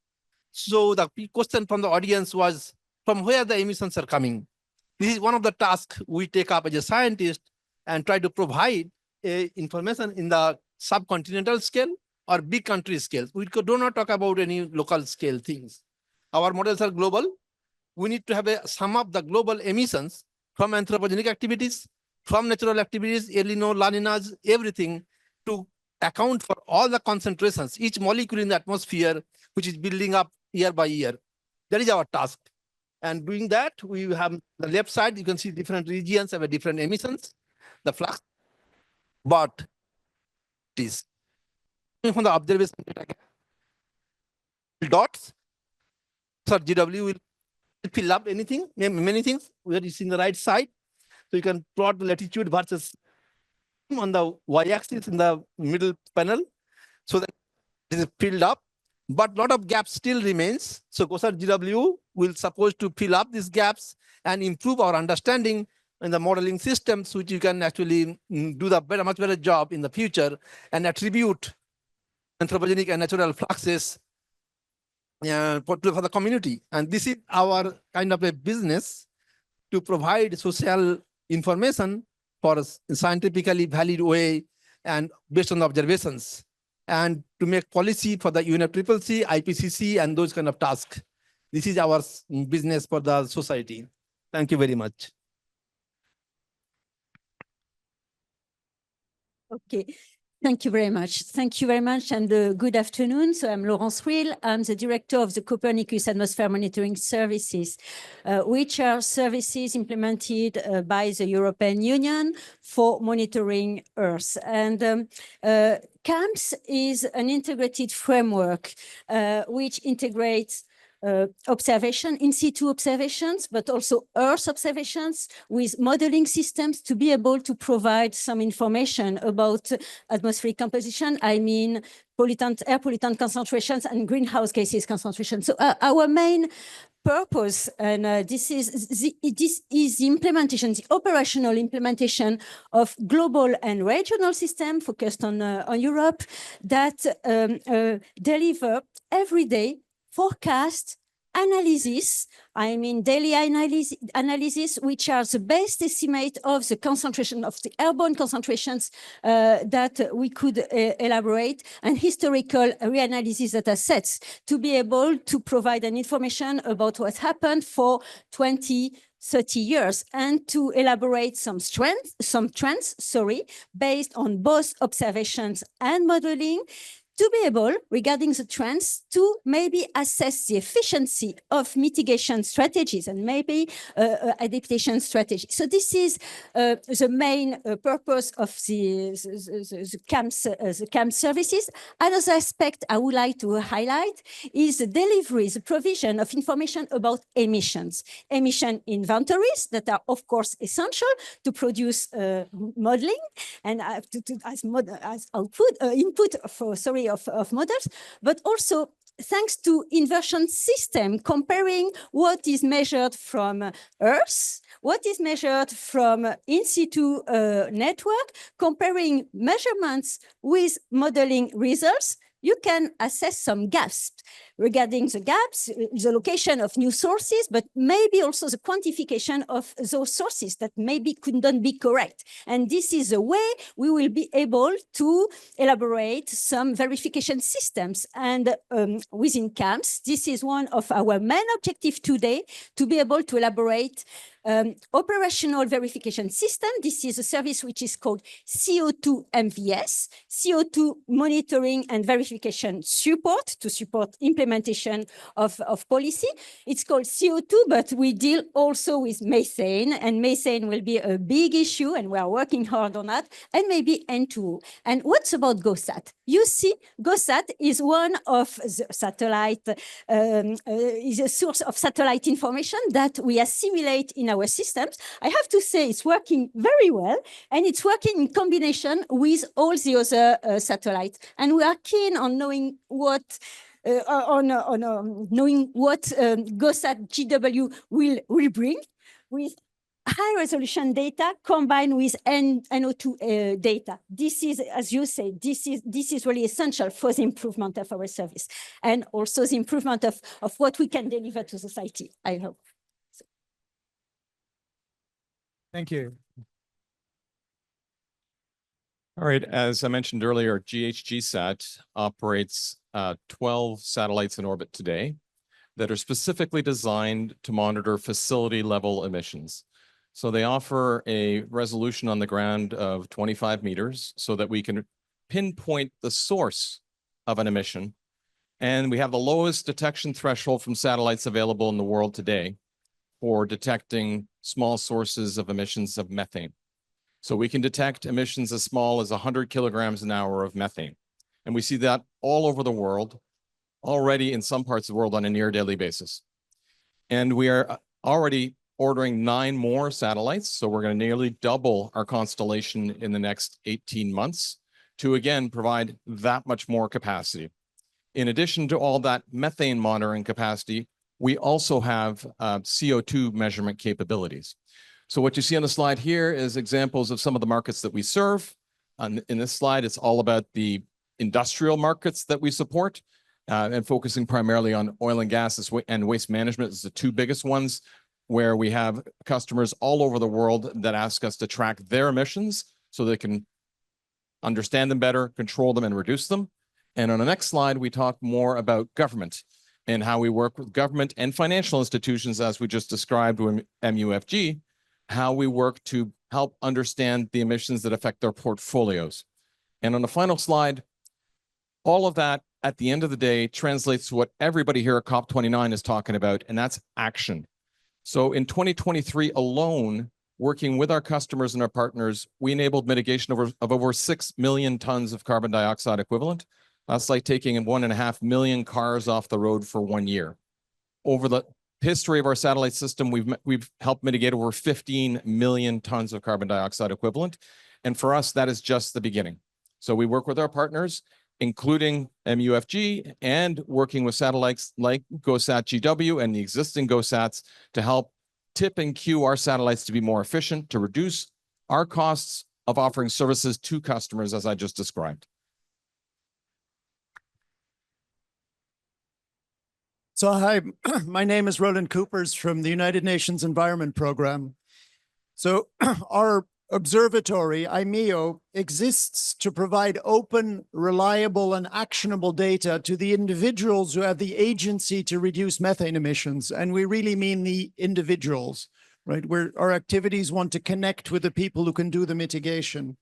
So the question from the audience was, from where the emissions are coming? This is one of the tasks we take up as a scientist and try to provide information in the subcontinental scale or big country scale. We do not talk about any local scale things. Our models are global. We need to have a sum of the global emissions from anthropogenic activities, from natural activities, El Nino, La Ninas, everything, to account for all the concentrations, each molecule in the atmosphere, which is building up year by year. That is our task. And doing that, we have the left side, you can see different regions have a different emissions, the flux, but it is from the observation data dots. So GW will fill up anything, many things, where you see in the right side. So you can plot the latitude versus on the y-axis in the middle panel, so that it is filled up, but a lot of gaps still remains. So GOSAT GW will supposed to fill up these gaps and improve our understanding in the modeling systems, which you can actually do the much better job in the future and attribute anthropogenic and natural fluxes for the community. And this is our kind of a business to provide social information for a scientifically valid way and based on observations, and to make policy for the UNFCCC, IPCC, and those kind of tasks. This is our business for the society. Thank you very much. Okay. Thank you very much. Thank you very much, and good afternoon. So I'm Laurence Will. I'm the director of the Copernicus Atmosphere Monitoring Services, which are services implemented by the European Union for monitoring Earth. And CAMS is an integrated framework which integrates observation, in situ observations, but also Earth observations with modeling systems to be able to provide some information about atmospheric composition. I mean, air pollutant concentrations and greenhouse gases concentrations. So our main purpose, and this is the implementation, the operational implementation of global and regional system focused on Europe that deliver every day forecast analysis, I mean daily analysis, which are the best estimate of the concentration of the airborne concentrations that we could elaborate, and historical reanalysis data sets to be able to provide an information about what happened for 20, 30 years, and to elaborate some trends, based on both observations and modeling, to be able, regarding the trends, to maybe assess the efficiency of mitigation strategies and maybe adaptation strategies. So this is the main purpose of the CAMS services. Another aspect I would like to highlight is the delivery, the provision of information about emissions. Emission inventories that are, of course, essential to produce modeling and as output, input for, of models, but also thanks to inversion system, comparing what is measured from Earth, what is measured from in situ network, comparing measurements with modeling results, you can assess some gaps. Regarding the gaps, the location of new sources, but maybe also the quantification of those sources that maybe could not be correct. And this is a way we will be able to elaborate some verification systems. And within CAMS, this is one of our main objectives today, to be able to elaborate operational verification system. This is a service which is called CO2 MVS, CO2 monitoring and verification support to support implementation of policy. It's called CO2, but we deal also with methane, and methane will be a big issue, and we are working hard on that, and maybe N2O. And what's about GOSAT? You see, GOSAT is one of the satellite, is a source of satellite information that we assimilate in our systems. I have to say it's working very well, and it's working in combination with all the other satellites. And we are keen on knowing what knowing what GOSAT GW will bring with high resolution data combined with NO2 data. This is, as you say, this is really essential for the improvement of our service, and also the improvement of what we can deliver to society, I hope. So. Thank you. All right, as I mentioned earlier, GHGSat operates 12 satellites in orbit today that are specifically designed to monitor facility level emissions. So they offer a resolution on the ground of 25 meters so that we can pinpoint the source of an emission. And we have the lowest detection threshold from satellites available in the world today for detecting small sources of emissions of methane. So we can detect emissions as small as 100 kilograms an hour of methane. And we see that all over the world, already in some parts of the world on a near daily basis. And we are already ordering 9 more satellites. So we're going to nearly double our constellation in the next 18 months to, again, provide that much more capacity. In addition to all that methane monitoring capacity, we also have CO2 measurement capabilities. So what you see on the slide here is examples of some of the markets that we serve. In this slide, it's all about the industrial markets that we support, and focusing primarily on oil and gas and waste management is the 2 biggest ones. where we have customers all over the world that ask us to track their emissions so they can understand them better, control them, and reduce them. And on the next slide, we talk more about government and how we work with government and financial institutions, as we just described with MUFG, how we work to help understand the emissions that affect their portfolios. And on the final slide, all of that at the end of the day translates to what everybody here at COP29 is talking about, and that's action. So in 2023 alone, working with our customers and our partners, we enabled mitigation of over 6 million tons of carbon dioxide equivalent. That's like taking 1.5 million cars off the road for 1 year. Over the history of our satellite system, we've helped mitigate over 15 million tons of carbon dioxide equivalent. And for us, that is just the beginning. So we work with our partners, including MUFG, and working with satellites like GOSAT GW and the existing GOSATs to help tip and cue our satellites to be more efficient, to reduce our costs of offering services to customers, as I just described. So hi, my name is Roland Coopers from the United Nations Environment Program. So our observatory, IMEO, exists to provide open, reliable, and actionable data to the individuals who have the agency to reduce methane emissions. And we really mean the individuals, right? Where our activities want to connect with the people who can do the mitigation.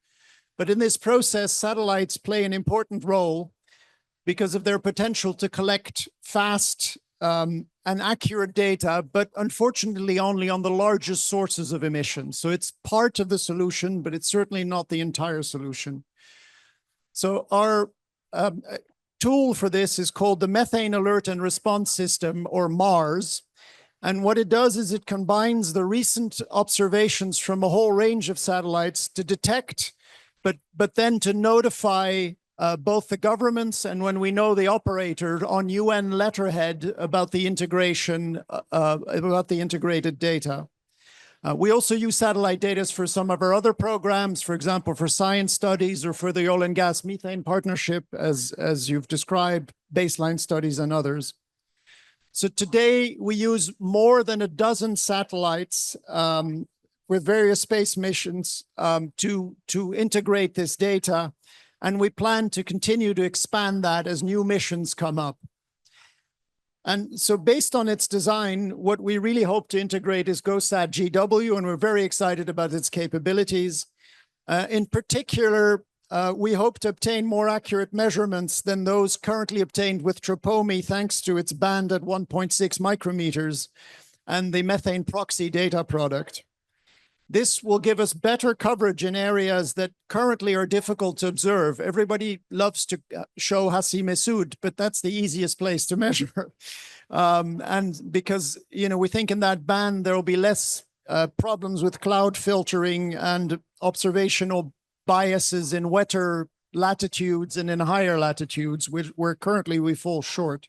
But in this process, satellites play an important role because of their potential to collect fast and accurate data, but unfortunately only on the largest sources of emissions. So it's part of the solution, but it's certainly not the entire solution. So our tool for this is called the Methane Alert and Response System, or MARS. And what it does is it combines the recent observations from a whole range of satellites to detect, but then to notify both the governments and, when we know the operator, on UN letterhead about the integration, about the integrated data. We also use satellite data for some of our other programs, for example, for science studies or for the oil and gas methane partnership, as you've described, baseline studies and others. So today we use more than a dozen satellites with various space missions to integrate this data. And we plan to continue to expand that as new missions come up. And so based on its design, what we really hope to integrate is GOSAT GW, and we're very excited about its capabilities. In particular, we hope to obtain more accurate measurements than those currently obtained with TROPOMI, thanks to its band at 1.6 micrometers and the methane proxy data product. This will give us better coverage in areas that currently are difficult to observe. Everybody loves to show Hassi Messaoud, but that's the easiest place to measure. And because, we think in that band, there will be less problems with cloud filtering and observational biases in wetter latitudes and in higher latitudes, where currently we fall short.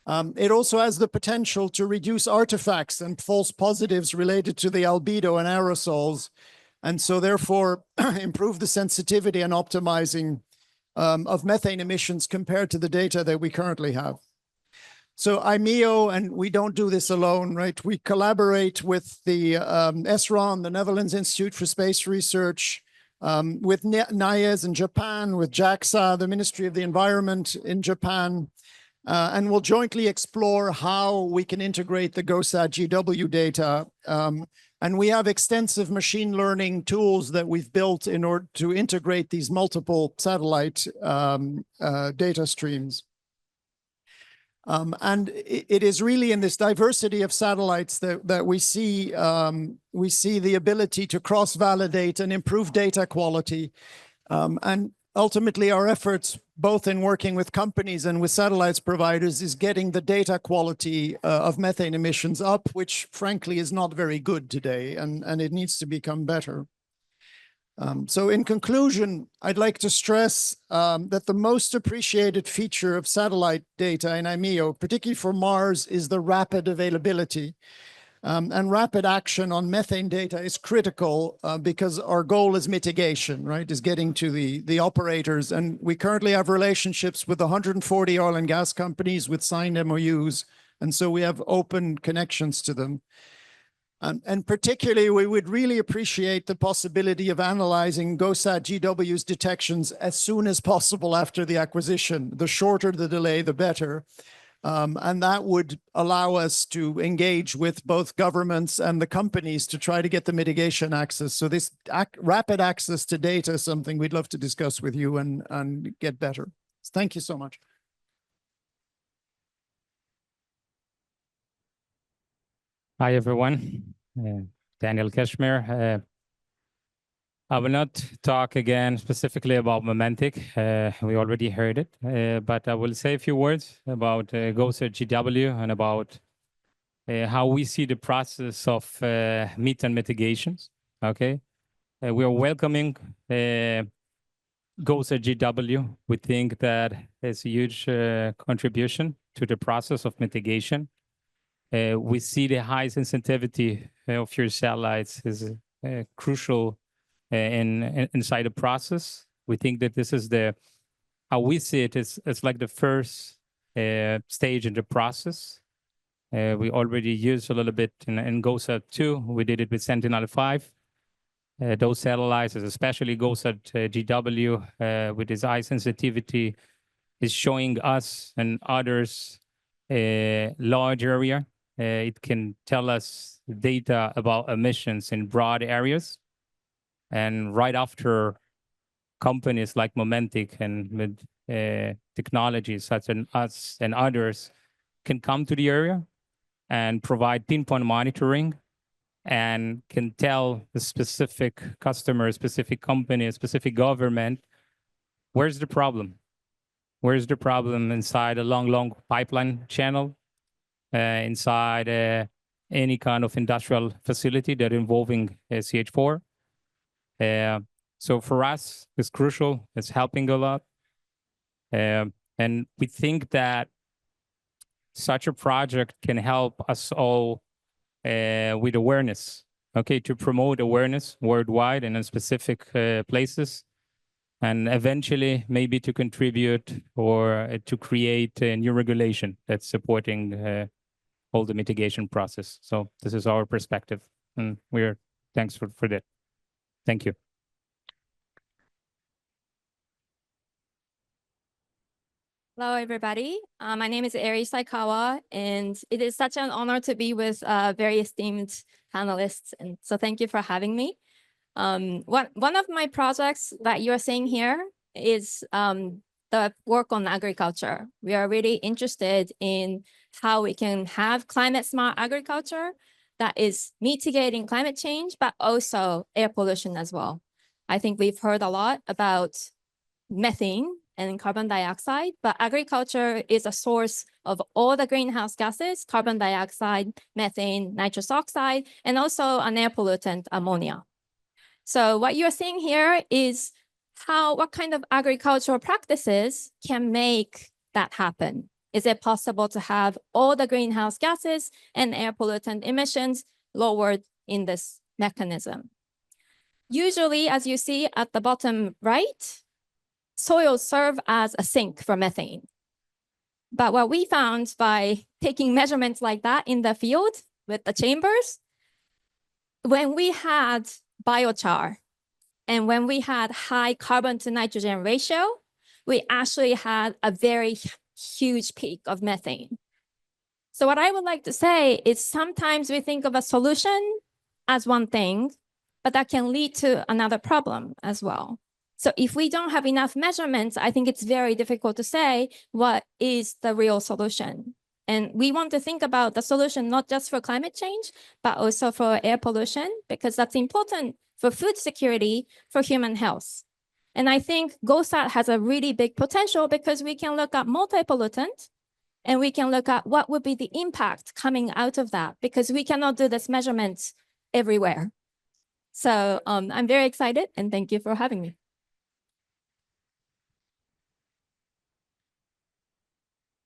It also has the potential to reduce artifacts and false positives related to the albedo and aerosols, and so therefore improve the sensitivity and optimizing of methane emissions compared to the data that we currently have. So IMEO, and we don't do this alone, right? We collaborate with the ESRON, the Netherlands Institute for Space Research, with NIAS in Japan, with JAXA, the Ministry of the Environment in Japan, and we'll jointly explore how we can integrate the GOSAT GW data. And we have extensive machine learning tools that we've built in order to integrate these multiple satellite data streams. And it is really in this diversity of satellites that we see the ability to cross-validate and improve data quality. And ultimately, our efforts, both in working with companies and with satellites providers, is getting the data quality of methane emissions up, which frankly is not very good today, and it needs to become better. So in conclusion, I'd like to stress that the most appreciated feature of satellite data in IMEO, particularly for Mars, is the rapid availability. And rapid action on methane data is critical because our goal is mitigation, right? Is getting to the operators. And we currently have relationships with 140 oil and gas companies with signed MOUs. And so we have open connections to them. And particularly, we would really appreciate the possibility of analyzing GOSAT GW's detections as soon as possible after the acquisition. The shorter the delay, the better. And that would allow us to engage with both governments and the companies to try to get the mitigation access. So this rapid access to data is something we'd love to discuss with you and get better. Thank you so much. Hi, everyone. Daniel Kashmir. I will not talk again specifically about Momentic. We already heard it, but I will say a few words about GOSAT GW and about how we see the process of methane mitigations. Okay, we are welcoming GOSAT GW. We think that it's a huge contribution to the process of mitigation. We see the high sensitivity of your satellites is crucial inside the process. We think that this is how we see it is it's like the first stage in the process. We already used a little bit in GOSAT 2. We did it with Sentinel-5. Those satellites, especially GOSAT GW, with its high sensitivity, is showing us and others a large area. It can tell us data about emissions in broad areas. And right after, companies like Momentic and with technologies such as us and others can come to the area and provide pinpoint monitoring and can tell the specific customer, specific company, specific government, where's the problem? Where's the problem inside a long pipeline channel, inside any kind of industrial facility that involving CH4? So for us, it's crucial. It's helping a lot. And we think that such a project can help us all with awareness, okay, to promote awareness worldwide and in specific places, and eventually maybe to contribute or to create a new regulation that's supporting all the mitigation process. So this is our perspective, and thanks for that. Thank you. Hello, everybody. My name is Eri Saikawa, and it is such an honor to be with very esteemed panelists. And so thank you for having me. One of my projects that you're seeing here is the work on agriculture. We are really interested in how we can have climate smart agriculture that is mitigating climate change, but also air pollution as well. I think we've heard a lot about methane and carbon dioxide, but agriculture is a source of all the greenhouse gases, carbon dioxide, methane, nitrous oxide, and also an air pollutant, ammonia. So what you're seeing here is what kind of agricultural practices can make that happen. Is it possible to have all the greenhouse gases and air pollutant emissions lowered in this mechanism? Usually, as you see at the bottom right, soils serve as a sink for methane. But what we found by taking measurements like that in the field with the chambers, when we had biochar and when we had high carbon to nitrogen ratio, we actually had a very huge peak of methane. So what I would like to say is sometimes we think of a solution as one thing, but that can lead to another problem as well. So if we don't have enough measurements, I think it's very difficult to say what is the real solution. And we want to think about the solution not just for climate change, but also for air pollution, because that's important for food security, for human health. And I think GOSAT has a really big potential because we can look at multi-pollutant and we can look at what would be the impact coming out of that, because we cannot do this measurements everywhere. So I'm very excited and thank you for having me.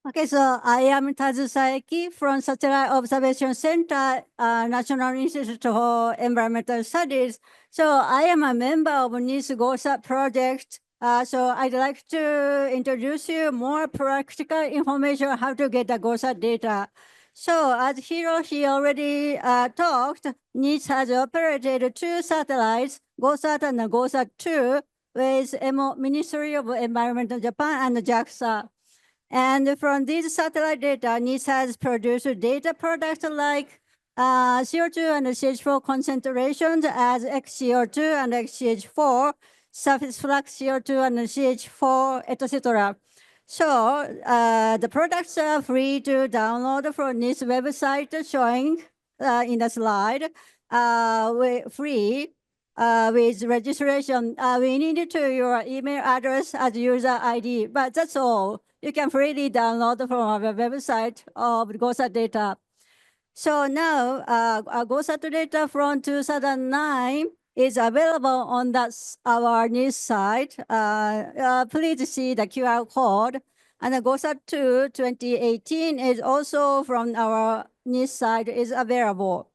Okay, so I am Tazu Saeki from Satellite Observation Center, National Institute for Environmental Studies. So I am a member of NIS GOSAT project. So I'd like to introduce you more practical information on how to get the GOSAT data. So as Hiroshi already talked, NIS has operated 2 satellites, GOSAT and GOSAT-2, with Ministry of Environment of Japan and JAXA. And from these satellite data, NIS has produced data products like CO2 and CH4 concentrations as XCO2 and XCH4, surface flux CO2 and CH4, etc. So the products are free to download from this website showing in the slide, free with registration. We need to your email address as user ID, but that's all. You can freely download from our website of GOSAT data. So now GOSAT data from 2009 is available on our news site. Please see the QR code. And the GOSAT-2 2018 is also from our news site is available.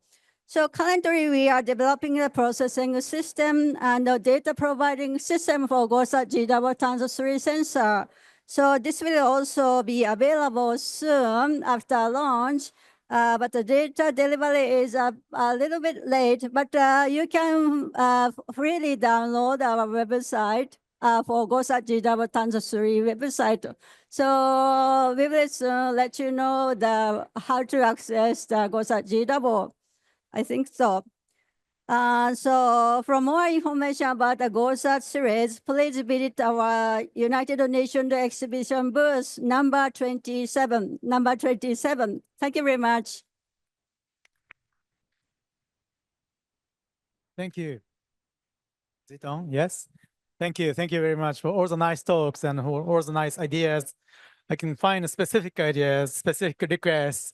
So currently we are developing a processing system and a data providing system for GOSAT GW-3 sensor. So this will also be available soon after launch. But the data delivery is a little bit late, but you can freely download our website for GOSAT GW-3 website. So we will soon let you know how to access the GOSAT GW. I think so. So for more information about the GOSAT series, please visit our United Nations exhibition booth number 27. Thank you very much. Thank you. Is it on? Yes. Thank you. Thank you very much for all the nice talks and all the nice ideas. I can find specific ideas, specific requests,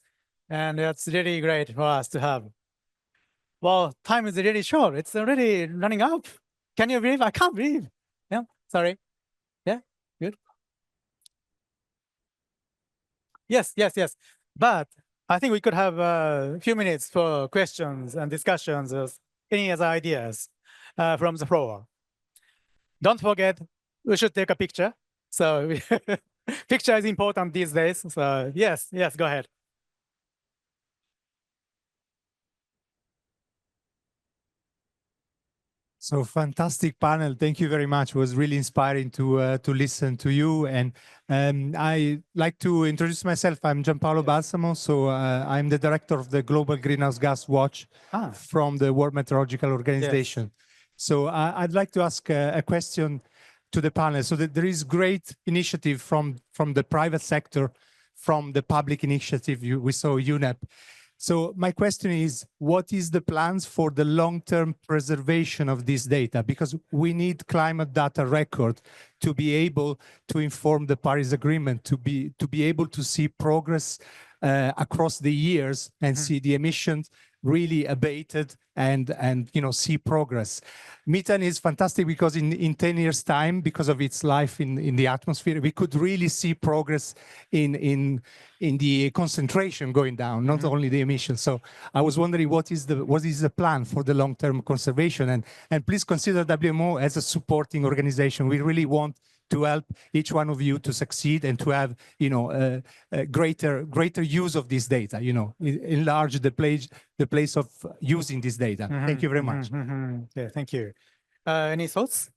and that's really great for us to have. Well, time is really short. It's already running out. Can you believe? I can't believe. Yeah, sorry. Yeah, good. Yes. But I think we could have a few minutes for questions and discussions of any other ideas from the floor. Don't forget, we should take a picture. So picture is important these days. So yes, go ahead. So fantastic panel. Thank you very much. It was really inspiring to listen to you. And I like to introduce myself. I'm Gianpaolo Balsamo. So I'm the director of the Global Greenhouse Gas Watch from the World Meteorological Organization. Yes. So I'd like to ask a question to the panel. So that there is great initiative from the private sector, from the public initiative. We saw UNEP. So my question is, what is the plans for the long-term preservation of this data? Because we need climate data record to be able to inform the Paris Agreement, to be able to see progress across the years and see the emissions really abated and see progress. Methane is fantastic because in 10 years time, because of its life in the atmosphere, we could really see progress in the concentration going down, not only the emissions. So I was wondering what is the plan for the long-term conservation, and please consider WMO as a supporting organization. We really want to help each one of you to succeed and to have a greater use of this data, enlarge the place of using this data. Thank you very much. Yeah, thank you. Any thoughts?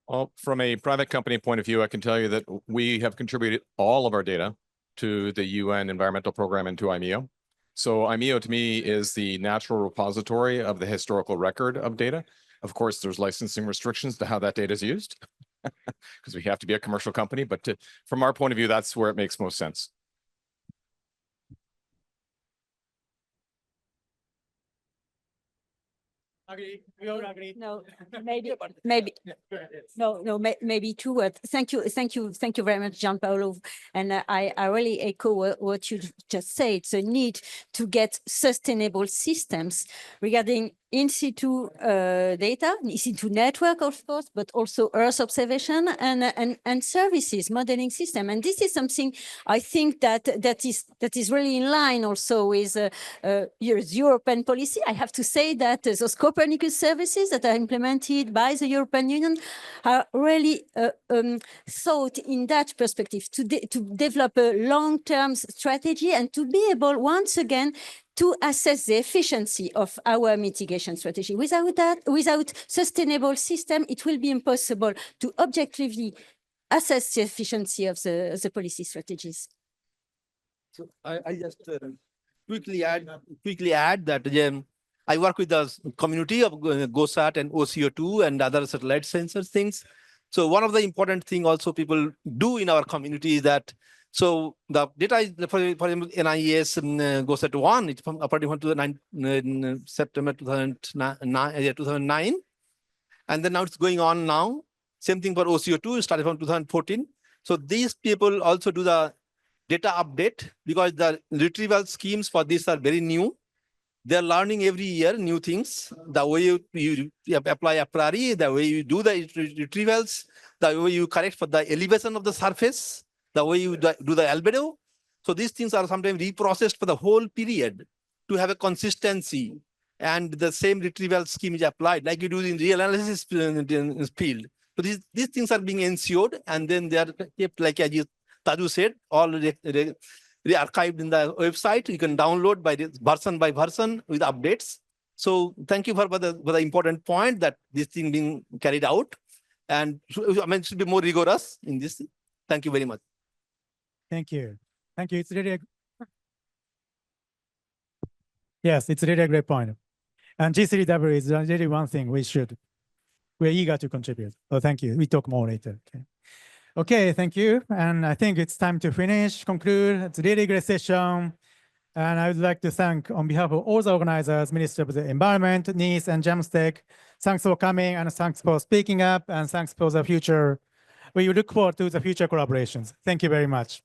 Well, from a private company point of view, I can tell you that we have contributed all of our data to the UN Environmental Program and to IMEO. So IMEO to me is the natural repository of the historical record of data. Of course, there's licensing restrictions to how that data is used because we have to be a commercial company. But from our point of view, that's where it makes most sense. Agree. We all agree. No, maybe two words. Thank you very much, Gianpaolo. And I really echo what you just said. It's a need to get sustainable systems regarding in situ data, in situ network, of course, but also Earth observation and services, modeling system. And this is something I think that is really in line also with European policy. I have to say that those Copernicus services that are implemented by the European Union are really thought in that perspective to develop a long-term strategy and to be able once again to assess the efficiency of our mitigation strategy. Without that, without sustainable system, it will be impossible to objectively assess the efficiency of the policy strategies. So I just quickly add that I work with the community of GOSAT and OCO2 and other satellite sensor things. So one of the important thing also people do in our community is that so the data is, for example, NIS GOSAT 1, it's from operating to September 2009. And then now it's going on now. Same thing for OCO2, started from 2014. So these people also do the data update because the retrieval schemes for this are very new. They're learning every year new things. The way you apply a priori, the way you do the retrievals, the way you correct for the elevation of the surface, the way you do the albedo. So these things are sometimes reprocessed for the whole period to have a consistency. And the same retrieval scheme is applied like you do in real analysis field. So these things are being ensured and then they are kept, like as Taju said, all archived in the website. You can download by version with updates. So thank you for the important point that this thing being carried out. And I mean, it should be more rigorous in this. Thank you very much. Thank you. Thank you. It's really yes, it's really a great point. And G3W is really one thing we're eager to contribute. So thank you. We talk more later. Okay, thank you. And I think it's time to conclude. It's a really great session. And I would like to thank, on behalf of all the organizers, Minister of the Environment, NIS, and JAMSTEC, thanks for coming and thanks for speaking up and thanks for the future. We look forward to the future collaborations. Thank you very much.